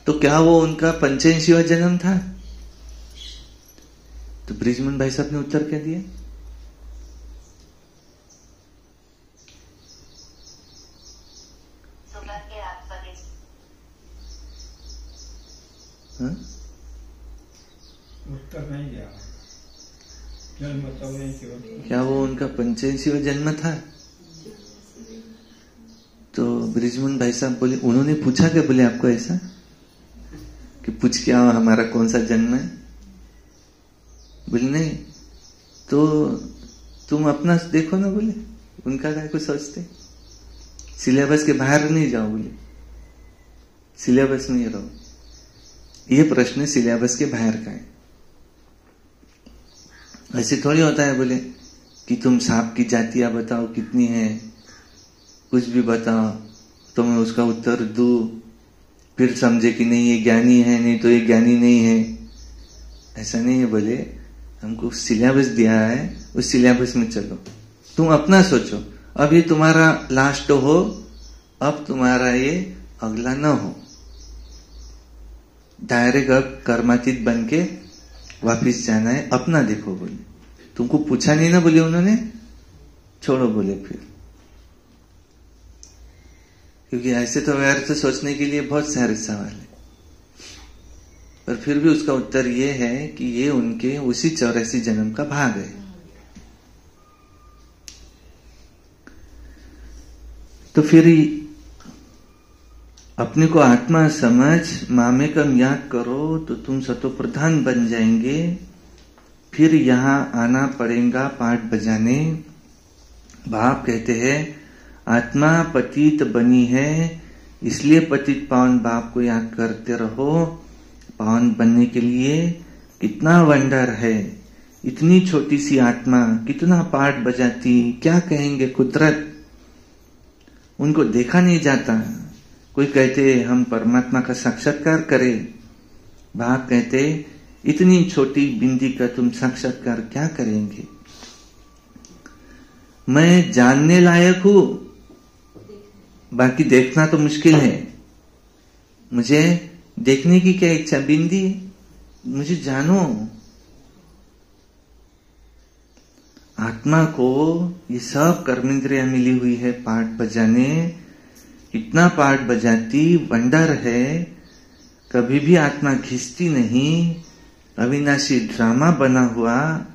तो क्या वो उनका 85वां जन्म था? तो ब्रिजमोहन भाई साहब ने उत्तर क्या दिया? उत्तर नहीं दिया। जन्म तो नहीं किया। क्या वो उनका 85वां जन्म था? तो ब्रिजमोहन भाई साहब बोले, उन्होंने पूछा क्या? बोले आपको ऐसा कि पूछ के आओ हमारा कौन सा जन्म है? बोले नहीं, तो तुम अपना देखो ना। बोले उनका क्या कुछ सोचते, सिलेबस के बाहर नहीं जाओ। बोले सिलेबस में ही रहो। ये प्रश्न सिलेबस के बाहर का है। ऐसे थोड़ी होता है बोले कि तुम सांप की जातियां बताओ कितनी है, कुछ भी बताओ तो मैं उसका उत्तर दूं, फिर समझे कि नहीं ये ज्ञानी है, नहीं तो ये ज्ञानी नहीं है। ऐसा नहीं है। बोले हमको सिलेबस दिया है, उस सिलेबस में चलो। तुम अपना सोचो, अब ये तुम्हारा लास्ट हो, अब तुम्हारा ये अगला न हो। डायरेक्ट अब कर्मातीत बन के वापिस जाना है, अपना देखो बोले। तुमको पूछा नहीं ना बोले उन्होंने, छोड़ो बोले फिर। क्योंकि ऐसे तो व्यर्थ सोचने के लिए बहुत सारे सवाल है, पर फिर भी उसका उत्तर ये है कि ये उनके उसी 84 जन्म का भाग है। तो फिर अपने को आत्मा समझ, मामेकम याद करो तो तुम सतो प्रधान बन जाएंगे। फिर यहां आना पड़ेगा पाठ बजाने। बाप कहते हैं आत्मा पतित बनी है, इसलिए पतित पावन बाप को याद करते रहो। पावन बनने के लिए कितना वंडर है, इतनी छोटी सी आत्मा कितना पाठ बजाती, क्या कहेंगे कुदरत। उनको देखा नहीं जाता। कोई कहते हम परमात्मा का साक्षात्कार करें, बाप कहते इतनी छोटी बिंदी का तुम साक्षात्कार क्या करेंगे। मैं जानने लायक हूं, बाकी देखना तो मुश्किल है। मुझे देखने की क्या इच्छा, बिंदी, मुझे जानो। आत्मा को ये सब कर्मेंद्रियां मिली हुई है पाठ बजाने, इतना पाठ बजाती, वंडर है। कभी भी आत्मा घिसती नहीं। अविनाशी ड्रामा बना हुआ,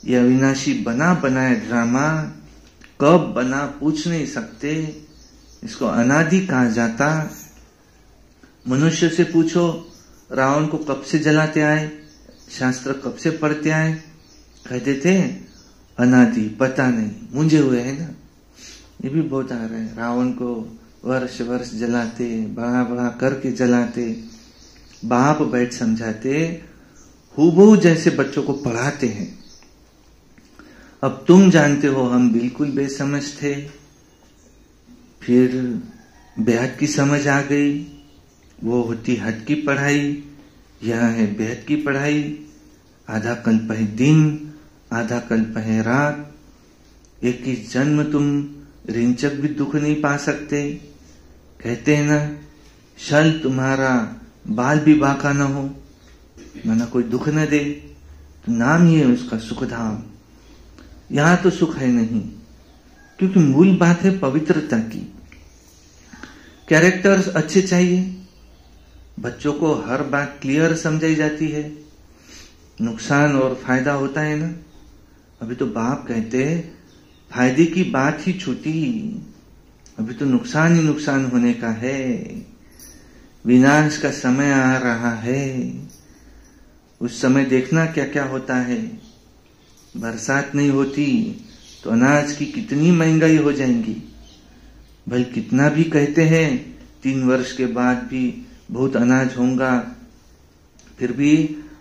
ये अविनाशी बना बनाया ड्रामा कब बना पूछ नहीं सकते। इसको अनादि कहा जाता। मनुष्य से पूछो रावण को कब से जलाते आए, शास्त्र कब से पढ़ते आए, कहते थे अनादि, पता नहीं, मुझे हुए है ना। ये भी बहुत आ रहा है, रावण को वर्ष वर्ष जलाते, बड़ा बड़ा करके जलाते, बाप बैठ समझाते, हूबहू जैसे बच्चों को पढ़ाते हैं। अब तुम जानते हो हम बिल्कुल बेसमझ थे, फिर बेहद की समझ आ गई। वो होती हद की पढ़ाई, यह है बेहद की पढ़ाई। आधा कल्प है दिन, आधा कल्प है रात। एक ही जन्म तुम रिंचक भी दुख नहीं पा सकते। कहते हैं ना, शल तुम्हारा बाल भी बाका न हो, माना कोई दुख न दे, तो नाम ही है उसका सुखधाम। यहां तो सुख है नहीं, क्योंकि मूल बात है पवित्रता की। कैरेक्टर्स अच्छे चाहिए। बच्चों को हर बात क्लियर समझाई जाती है, नुकसान और फायदा होता है ना। अभी तो बाप कहते फायदे की बात ही छूटी, अभी तो नुकसान ही नुकसान होने का है। विनाश का समय आ रहा है, उस समय देखना क्या क्या होता है। बरसात नहीं होती तो अनाज की कितनी महंगाई हो जाएंगी। भले कितना भी कहते हैं 3 वर्ष के बाद भी बहुत अनाज होगा, फिर भी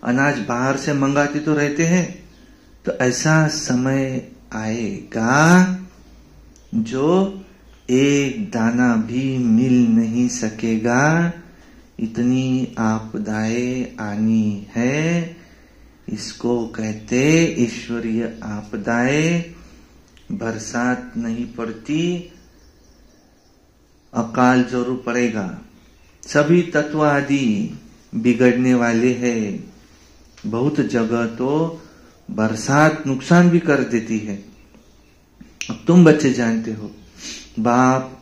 अनाज बाहर से मंगाते तो रहते हैं। तो ऐसा समय आएगा जो एक दाना भी मिल नहीं सकेगा, इतनी आपदाएं आनी है। इसको कहते ईश्वरीय आपदाएं। बरसात नहीं पड़ती, अकाल जरूर पड़ेगा। सभी तत्व आदि बिगड़ने वाले हैं। बहुत जगह तो बरसात नुकसान भी कर देती है। अब तुम बच्चे जानते हो, बाप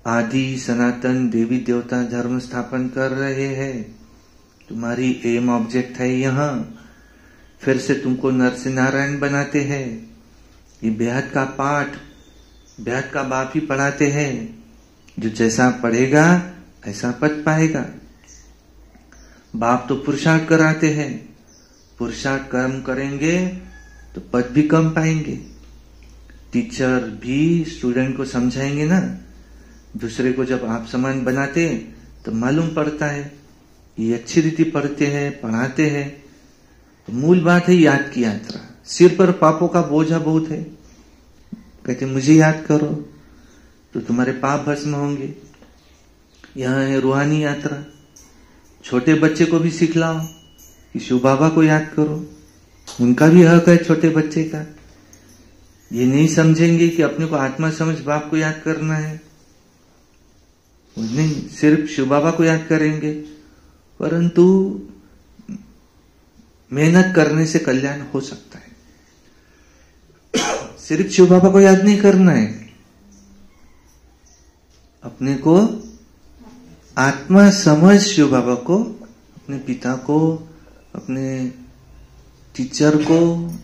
आदि सनातन देवी देवता धर्म स्थापन कर रहे हैं। तुम्हारी एम ऑब्जेक्ट है यहाँ। फिर से तुमको नर से नारायण बनाते हैं। ये बेहद का पाठ बेहद का बाप ही पढ़ाते हैं। जो जैसा पढ़ेगा ऐसा पद पाएगा। बाप तो पुरुषार्थ कराते हैं, पुरुषार्थ कर्म करेंगे तो पद भी कम पाएंगे। टीचर भी स्टूडेंट को समझाएंगे ना, दूसरे को जब आप समान बनाते तो मालूम पड़ता है ये अच्छी रीति पढ़ते हैं, पढ़ाते हैं। तो मूल बात है याद की यात्रा। सिर पर पापों का बोझा बहुत है, कहते मुझे याद करो तो तुम्हारे पाप भस्म होंगे। यहां है रूहानी यात्रा। छोटे बच्चे को भी सिखलाओ कि शिव बाबा को याद करो, उनका भी हक है छोटे बच्चे का। ये नहीं समझेंगे कि अपने को आत्मा समझ बाप को याद करना है, नहीं सिर्फ शिव बाबा को याद करेंगे। परंतु मेहनत करने से कल्याण हो सकता है। सिर्फ शिव बाबा को याद नहीं करना है, अपने को आत्मा समझ शिव बाबा को, अपने पिता को, अपने टीचर को,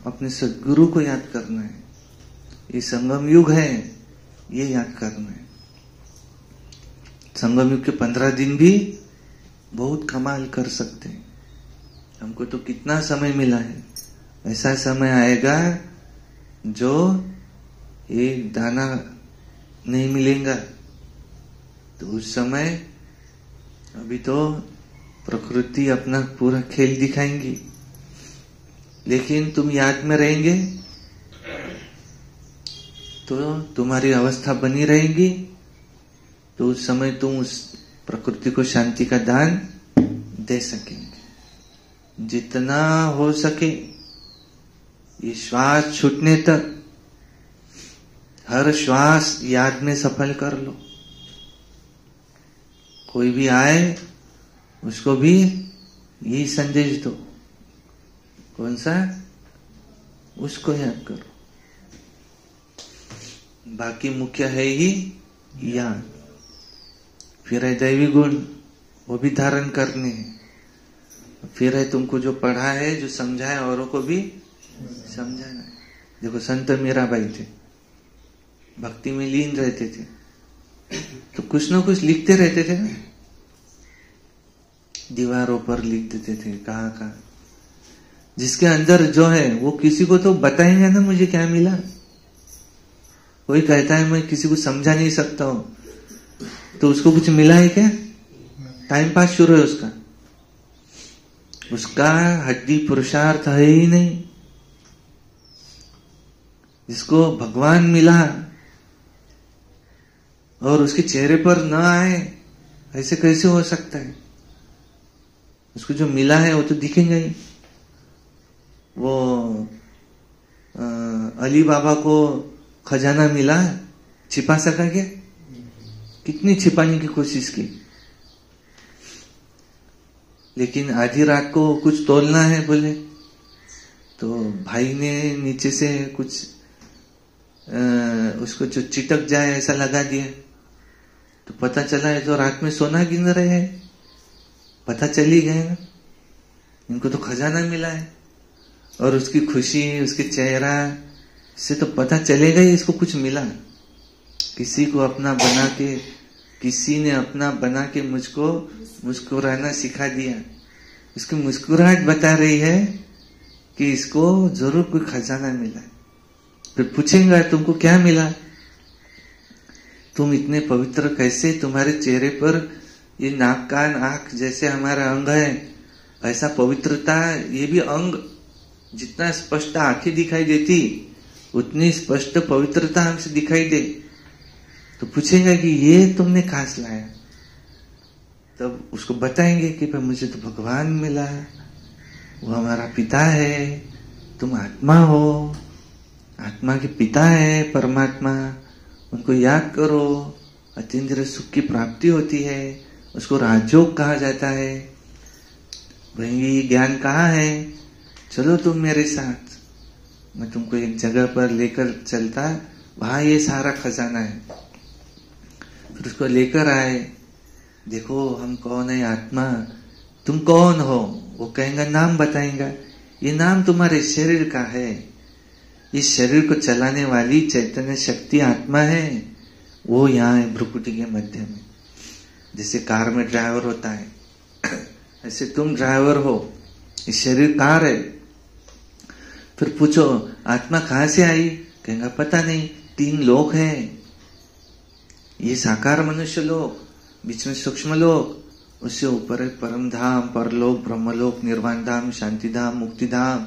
अपने सद्गुरु को याद करना है। ये संगम युग है, ये याद करना है। संगम युग के 15 दिन भी बहुत कमाल कर सकते हैं। हमको तो कितना समय मिला है, ऐसा समय आएगा जो एक दाना नहीं मिलेगा। तो उस समय अभी तो प्रकृति अपना पूरा खेल दिखाएंगी, लेकिन तुम याद में रहेंगे तो तुम्हारी अवस्था बनी रहेगी। तो उस समय तुम उस प्रकृति को शांति का दान दे सकेंगे। जितना हो सके ये श्वास छूटने तक हर श्वास याद में सफल कर लो। कोई भी आए उसको भी यही संदेश दो। कौन सा? उसको याद करो। बाकी मुख्य है ही याद। फिर है दैवी गुण, वो भी धारण करने हैं। फिर है तुमको जो पढ़ा है, जो समझा है, औरों को भी समझाना है। देखो संत मीराबाई थे, भक्ति में लीन रहते थे, तो कुछ ना कुछ लिखते रहते थे ना, दीवारों पर लिख देते थे कहाँ। जिसके अंदर जो है वो किसी को तो बताएंगे ना मुझे क्या मिला। कोई कहता है मैं किसी को समझा नहीं सकता हूं, तो उसको कुछ मिला है क्या? टाइम पास शुरू है उसका। उसका हड्डी पुरुषार्थ है ही नहीं। जिसको भगवान मिला और उसके चेहरे पर न आए, ऐसे कैसे हो सकता है? उसको जो मिला है वो तो दिखेगा ही। वो अली बाबा को खजाना मिला, छिपा सका क्या? कितनी छिपाने की कोशिश की, लेकिन आधी रात को कुछ तोलना है बोले, तो भाई ने नीचे से कुछ उसको जो चिटक जाए ऐसा लगा दिया। तो पता चला है तो रात में सोना गिन रहे हैं। पता चली गए ना, इनको तो खजाना मिला है। और उसकी खुशी, उसके चेहरा से तो पता चलेगा ही इसको कुछ मिला। किसी को अपना बना के, किसी ने अपना बना के मुझको मुस्कुराना सिखा दिया। इसकी मुस्कुराहट बता रही है कि इसको जरूर कोई खजाना मिला। फिर पूछेंगे तुमको क्या मिला? तुम इतने पवित्र कैसे? तुम्हारे चेहरे पर ये नाक कान आंख जैसे हमारा अंग है, ऐसा पवित्रता ये भी अंग, जितना स्पष्ट आंखें दिखाई देती उतनी स्पष्ट पवित्रता हमसे दिखाई दे। तो पूछेगा कि ये तुमने कहां से लाया? तब उसको बताएंगे कि भाई मुझे तो भगवान मिला, वो हमारा पिता है, तुम आत्मा हो, आत्मा के पिता है परमात्मा, उनको याद करो, अतीन्द्रिय सुख की प्राप्ति होती है, उसको राजयोग कहा जाता है। भाई ज्ञान कहाँ है? चलो तुम मेरे साथ, मैं तुमको एक जगह पर लेकर चलता, वहां ये सारा खजाना है। फिर उसको लेकर आए, देखो हम कौन है आत्मा, तुम कौन हो? वो कहेंगे, नाम बताएंगा, ये नाम तुम्हारे शरीर का है, इस शरीर को चलाने वाली चैतन्य शक्ति आत्मा है, वो यहाँ है भ्रुकुटी के मध्य में। जैसे कार में ड्राइवर होता है, ऐसे तुम ड्राइवर हो, इस शरीर कार है। फिर पूछो आत्मा कहां से आई? कहेंगे पता नहीं, 3 लोक हैं, ये साकार मनुष्य लोक, बीच में सूक्ष्म लोक, उससे ऊपर है परम धाम, परलोक, ब्रह्मलोक, निर्वाण धाम, शांति धाम, मुक्ति धाम।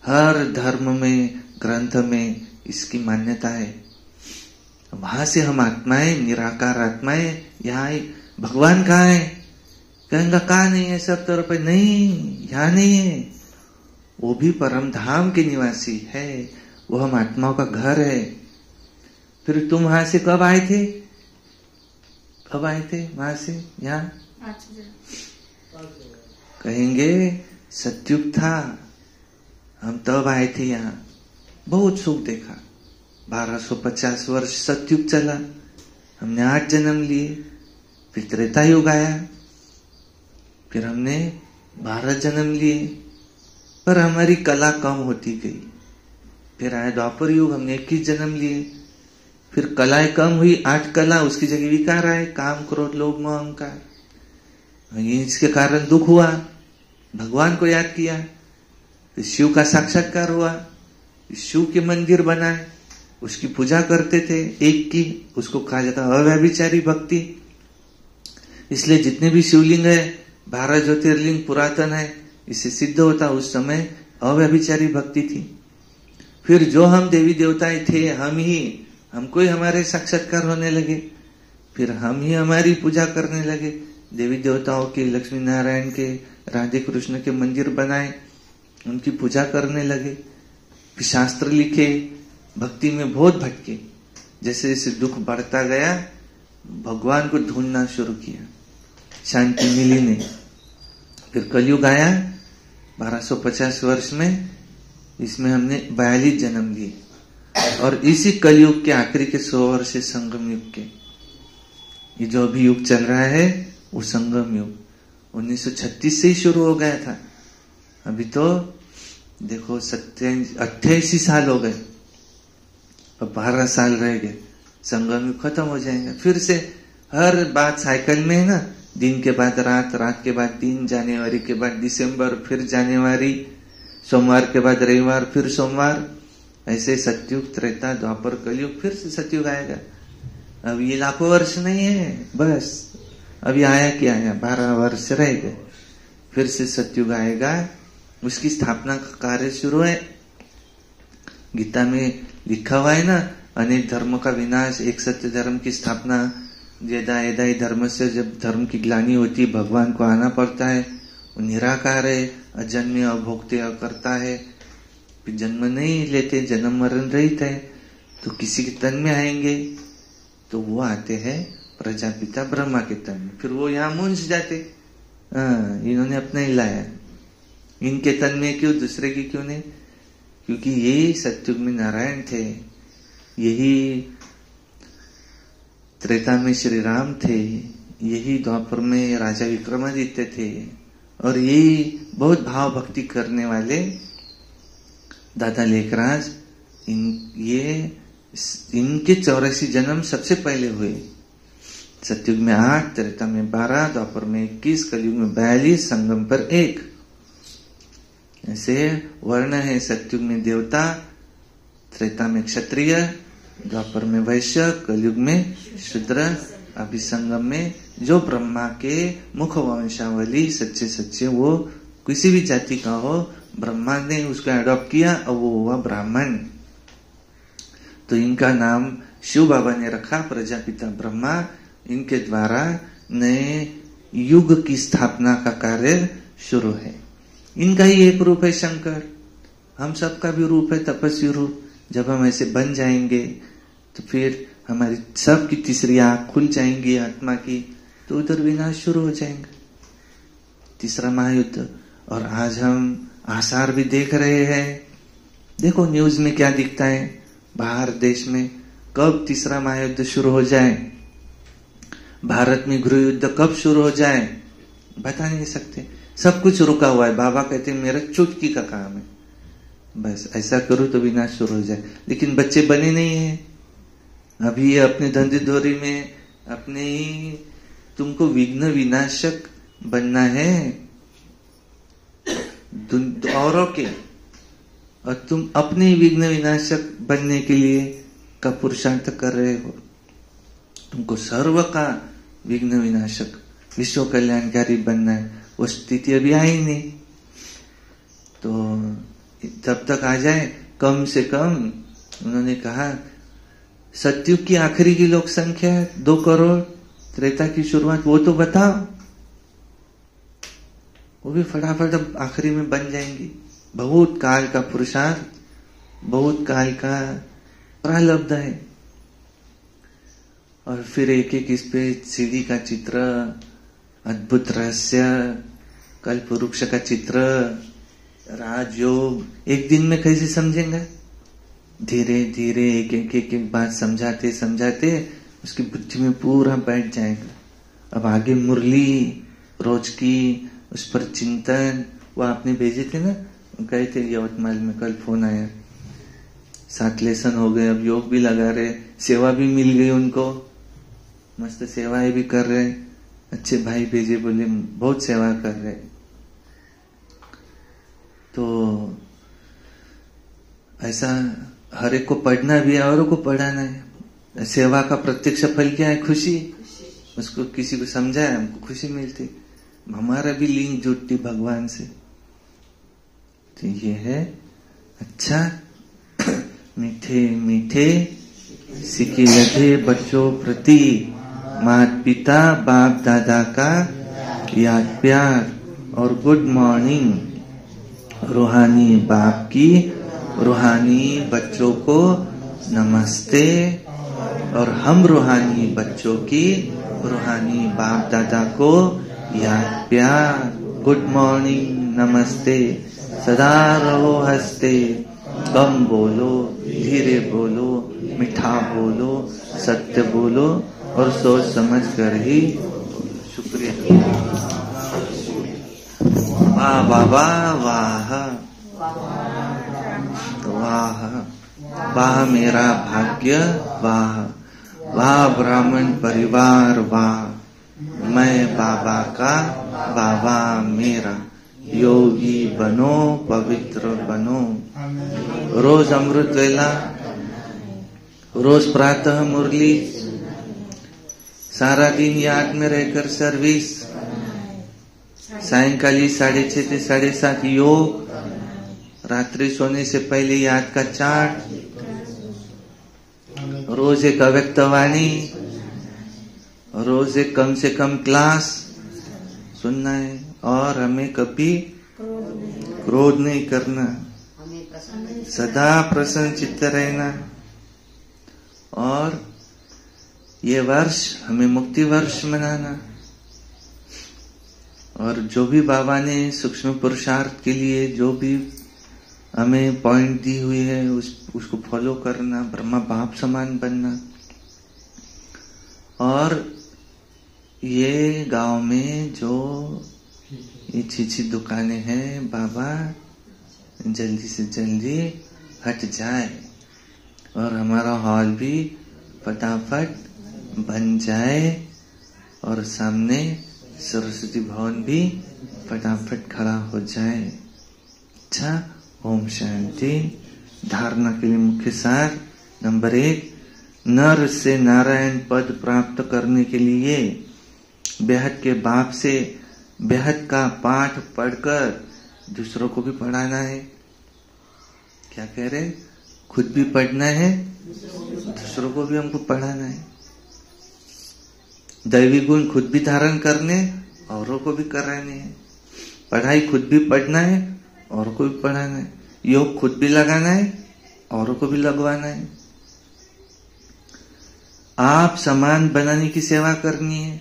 हर धर्म में, ग्रंथ में इसकी मान्यता है। वहां से हम आत्माएं, निराकार आत्माएं, यहाँ भगवान कहाँ है? कहेंगे कहाँ नहीं है, सब तरफ है। नहीं, यहाँ नहीं है, वो भी परम धाम के निवासी है, वो हम आत्माओं का घर है। फिर तुम वहां से कब आए थे? कब आए थे वहां से यहाँ? कहेंगे सतयुग था, हम तब आए थे यहाँ, बहुत सुख देखा। 1250 वर्ष सतयुग चला, हमने 8 जन्म लिए, फिर त्रेता युग आया, फिर हमने 12 जन्म लिए, पर हमारी कला कम होती गई। फिर आया द्वापर युग, हमने 21 जन्म लिए, फिर कलाएं कम हुई, 8 कला, उसकी जगह विकार आए, काम क्रोध लोभ मोह अहंकार। इसके कारण दुख हुआ, भगवान को याद किया, फिर शिव का साक्षात्कार हुआ, शिव के मंदिर बनाए, उसकी पूजा करते थे एक की, उसको कहा जाता अव्यभिचारी भक्ति। इसलिए जितने भी शिवलिंग है, 12 ज्योतिर्लिंग पुरातन है, इससे सिद्ध होता उस समय अव्यभिचारी भक्ति थी। फिर जो हम देवी देवताएं थे, हमको ही हमारे साक्षात्कार होने लगे, फिर हम ही हमारी पूजा करने लगे, देवी देवताओं के, लक्ष्मी नारायण के, राधे कृष्ण के मंदिर बनाए, उनकी पूजा करने लगे, फिर शास्त्र लिखे, भक्ति में बहुत भटके। जैसे जैसे दुख बढ़ता गया, भगवान को ढूंढना शुरू किया, शांति मिली नहीं। फिर कलयुग आया 1250 वर्ष में, इसमें हमने 42 जन्म लिए, और इसी कलयुग के आखिरी के 100 वर्ष से संगम युग के, ये जो अभी युग चल रहा है वो संगम युग 1936 से ही शुरू हो गया था। अभी तो देखो 88 साल हो गए, अब 12 साल रह गए, संगम युग खत्म हो जाएगा। फिर से हर बात साइकिल में है ना, दिन के बाद रात, रात के बाद दिन, जनवरी के बाद दिसंबर, फिर जनवरी, सोमवार के बाद रविवार, फिर सोमवार, ऐसे सतयुग, त्रेता, द्वापर, कलयुग, फिर से सतयुग आएगा। अब ये लाखों वर्ष नहीं है, बस अभी आया क्या आया, 12 वर्ष रह गए, फिर से सतयुग आएगा, उसकी स्थापना का कार्य शुरू है। गीता में लिखा हुआ है ना, अनेक धर्मों का विनाश, एक सत्य धर्म की स्थापना। यदा यदा ही धर्म से, जब धर्म की ग्लानि होती है, भगवान को आना पड़ता है, वो निराकार है, अजन्य, अभोक्ते, अकर्ता है, फिर जन्म नहीं लेते, जन्म मरण रहित है, तो किसी के तन में आएंगे, तो वो आते हैं प्रजापिता ब्रह्मा के तन में, फिर वो यहाँ मुंज जाते, इन्होंने अपना ही लाया, इनके तन में क्यों, दूसरे की क्यों नहीं, क्योंकि यही सतयुग में नारायण थे, यही त्रेता में श्री राम थे, यही द्वापर में राजा विक्रमादित्य थे, और यही बहुत भाव भक्ति करने वाले दादा लेखराज, इनके 84 जन्म सबसे पहले हुए। सतयुग में 8, त्रेता में 12, द्वापर में 21, कलयुग में 42, संगम पर 1। ऐसे वर्ण है, सतयुग में देवता, त्रेता में क्षत्रिय, द्वापर में वैश्य, कलयुग में शूद्र, अभी संगम में जो ब्रह्मा के मुख वंशावली सच्चे सच्चे, वो किसी भी जाति का हो, ब्रह्मा ने उसको अडॉप्ट किया और वो हुआ ब्राह्मण। तो इनका नाम शिव बाबा ने रखा, प्रजापिता ब्रह्मा। इनके द्वारा नए युग की स्थापना का कार्य शुरू है। इनका ही एक रूप है शंकर, हम सबका भी रूप है तपस्वी रूप। जब हम ऐसे बन जाएंगे तो फिर हमारी सबकी तीसरी आंख खुल जाएंगी आत्मा की, तो उधर विनाश शुरू हो जाएंगे, तीसरा महायुद्ध। और आज हम आसार भी देख रहे हैं, देखो न्यूज में क्या दिखता है, बाहर देश में कब तीसरा महायुद्ध शुरू हो जाए, भारत में गृह युद्ध कब शुरू हो जाए बता नहीं सकते। सब कुछ रुका हुआ है। बाबा कहते हैं मेरा चुटकी का काम है, बस ऐसा करो तो विनाश शुरू हो जाए। लेकिन बच्चे बने नहीं है, अभी अपने धंधे धोरी में अपने ही, तुमको विघ्न विनाशक बनना है औरों के, और तुम अपने ही विघ्न विनाशक बनने के लिए का पुरुषार्थ कर रहे हो। तुमको सर्व का विघ्न विनाशक, विश्व कल्याणकारी बनना है, वो स्थिति अभी आई नहीं। तो तब तक आ जाए, कम से कम उन्होंने कहा सतयुग की आखिरी की लोक संख्या 2 करोड़, त्रेता की शुरुआत वो तो बताओ, वो भी फटाफट आखिरी में बन जाएंगी। बहुत काल का पुरुषार्थ, बहुत काल का प्रारब्ध है। और फिर एक एक इस पे सीढ़ी का चित्र, अद्भुत रहस्य, कल्प वृक्ष का चित्र, राजयोग एक दिन में कैसे समझेंगे? धीरे धीरे एक बात समझाते समझाते उसकी बुद्धि में पूरा बैठ जाएगा। अब आगे मुरली रोज की, उस पर चिंतन, वो आपने भेजे थे ना, गए थे यवतमाल में, कल फोन आया, 7 लेसन हो गए, अब योग भी लगा रहे, सेवा भी मिल गई उनको, मस्त सेवाएं भी कर रहे, अच्छे भाई भेजे, बोले बहुत सेवा कर रहे। तो ऐसा हर एक को पढ़ना भी है, औरों को पढ़ाना है। सेवा का प्रत्यक्ष फल क्या है? खुशी। उसको किसी को समझाए, हमको खुशी मिलती, हमारा भी लिंक जुड़ती भगवान से। तो ये है अच्छा मीठे मीठे सिके लगे बच्चों प्रति, माता पिता बाप दादा का याद प्यार, और गुड मॉर्निंग रूहानी बाप की रूहानी बच्चों को नमस्ते, और हम रूहानी बच्चों की रूहानी बाप दादा को याद प्यार, गुड मॉर्निंग नमस्ते। सदा रहो हंसते, कम बोलो, धीरे बोलो, मीठा बोलो, सत्य बोलो, और सोच समझ कर ही। शुक्रिया। वाह वाह वाह वाह वाह वाह मेरा भाग्य, वाह वाह ब्राह्मण परिवार, वाह मैं बाबा का, बाबा मेरा। योगी बनो, पवित्र बनो। रोज अमृत वेला, रोज प्रातः मुरली, सारा दिन याद में रहकर सर्विस, सायंकाली 6:30 से 7:30 योग, रात्रि सोने से पहले याद का चार्ट, रोज एक अव्यक्त वाणी, रोज एक कम से कम क्लास सुनना है, और हमें कभी क्रोध नहीं करना, सदा प्रसन्न चित्त रहना। और ये वर्ष हमें मुक्ति वर्ष मनाना, और जो भी बाबा ने सूक्ष्म पुरुषार्थ के लिए जो भी हमें पॉइंट दी हुई है उसको फॉलो करना, ब्रह्मा बाप समान बनना। और ये गांव में जो ये अच्छी दुकानें हैं, बाबा जल्दी से जल्दी हट जाए, और हमारा हॉल भी फटाफट बन जाए, और सामने सरस्वती भवन भी फटाफट खड़ा हो जाए। अच्छा, ओम शांति। धारणा के लिए मुख्य सार नंबर 1, नर से नारायण पद प्राप्त करने के लिए बेहद के बाप से बेहद का पाठ पढ़कर दूसरों को भी पढ़ाना है। क्या कह रहे? खुद भी पढ़ना है, दूसरों को भी हमको पढ़ाना है। दैवी गुण खुद भी धारण करने, औरों को भी कराने हैं। पढ़ाई खुद भी पढ़ना है, औरों को भी पढ़ाना है। योग खुद भी लगाना है, औरों को भी लगवाना है। आप समान बनाने की सेवा करनी है।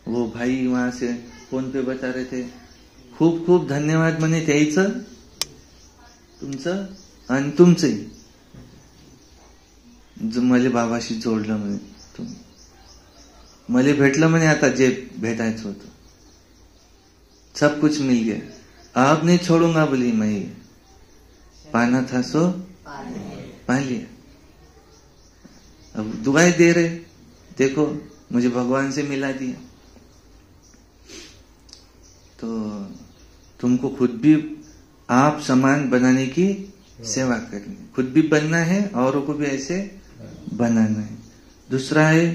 वो भाई वहां से फोन पे बता रहे थे, खूप खूप धन्यवाद म्हणे त्याचं, तुमचं आणि तुमचे, जो मला बाबाशी जोडलं म्हणे, तुम्ही मला भेटलं म्हणे, आता जे भेटायचं होतं सब कुछ मिल गया, अब नहीं छोड़ूंगा बोली मैं, पाना था सो पा लिया। अब दुआएं दे रहे, देखो मुझे भगवान से मिला दिया। तो तुमको खुद भी आप समान बनाने की सेवा करनी, खुद भी बनना है, औरों को भी ऐसे बनाना है। दूसरा है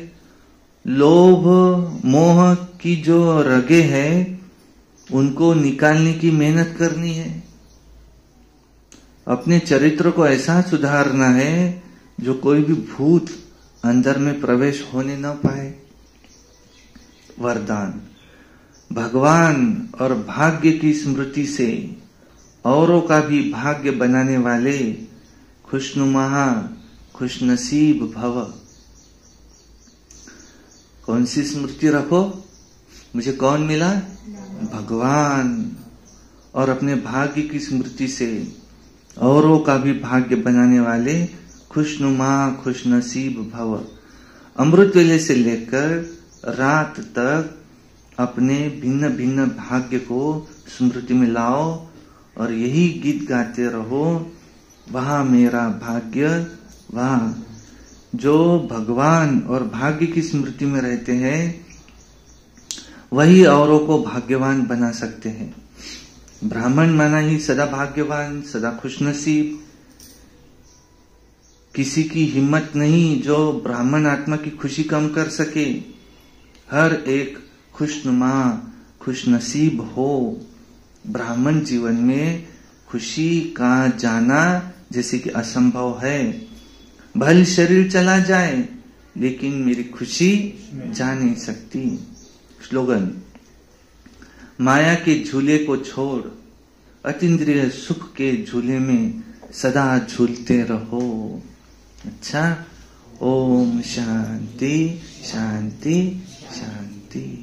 लोभ मोह की जो रगे है उनको निकालने की मेहनत करनी है। अपने चरित्र को ऐसा सुधारना है जो कोई भी भूत अंदर में प्रवेश होने न पाए। वरदान, भगवान और भाग्य की स्मृति से औरों का भी भाग्य बनाने वाले खुशनुमा खुशनसीब भव। कौन सी स्मृति रखो? मुझे कौन मिला? भगवान। और अपने भाग्य की स्मृति से औरों का भी भाग्य बनाने वाले खुशनुमा खुशनसीब भव। अमृत वेले से लेकर रात तक अपने भिन्न भिन्न भाग्य को स्मृति में लाओ और यही गीत गाते रहो, वहां मेरा भाग्य, वहां जो भगवान और भाग्य की स्मृति में रहते हैं वही औरों को भाग्यवान बना सकते हैं। ब्राह्मण माना ही सदा भाग्यवान, सदा खुशनसीब। किसी की हिम्मत नहीं जो ब्राह्मण आत्मा की खुशी कम कर सके। हर एक खुशनुमा खुशनसीब हो। ब्राह्मण जीवन में खुशी का जाना जैसे कि असंभव है। भले शरीर चला जाए लेकिन मेरी खुशी जा नहीं सकती। स्लोगन, माया के झूले को छोड़ अतीन्द्रिय सुख के झूले में सदा झूलते रहो। अच्छा, ओम शांति शांति शांति।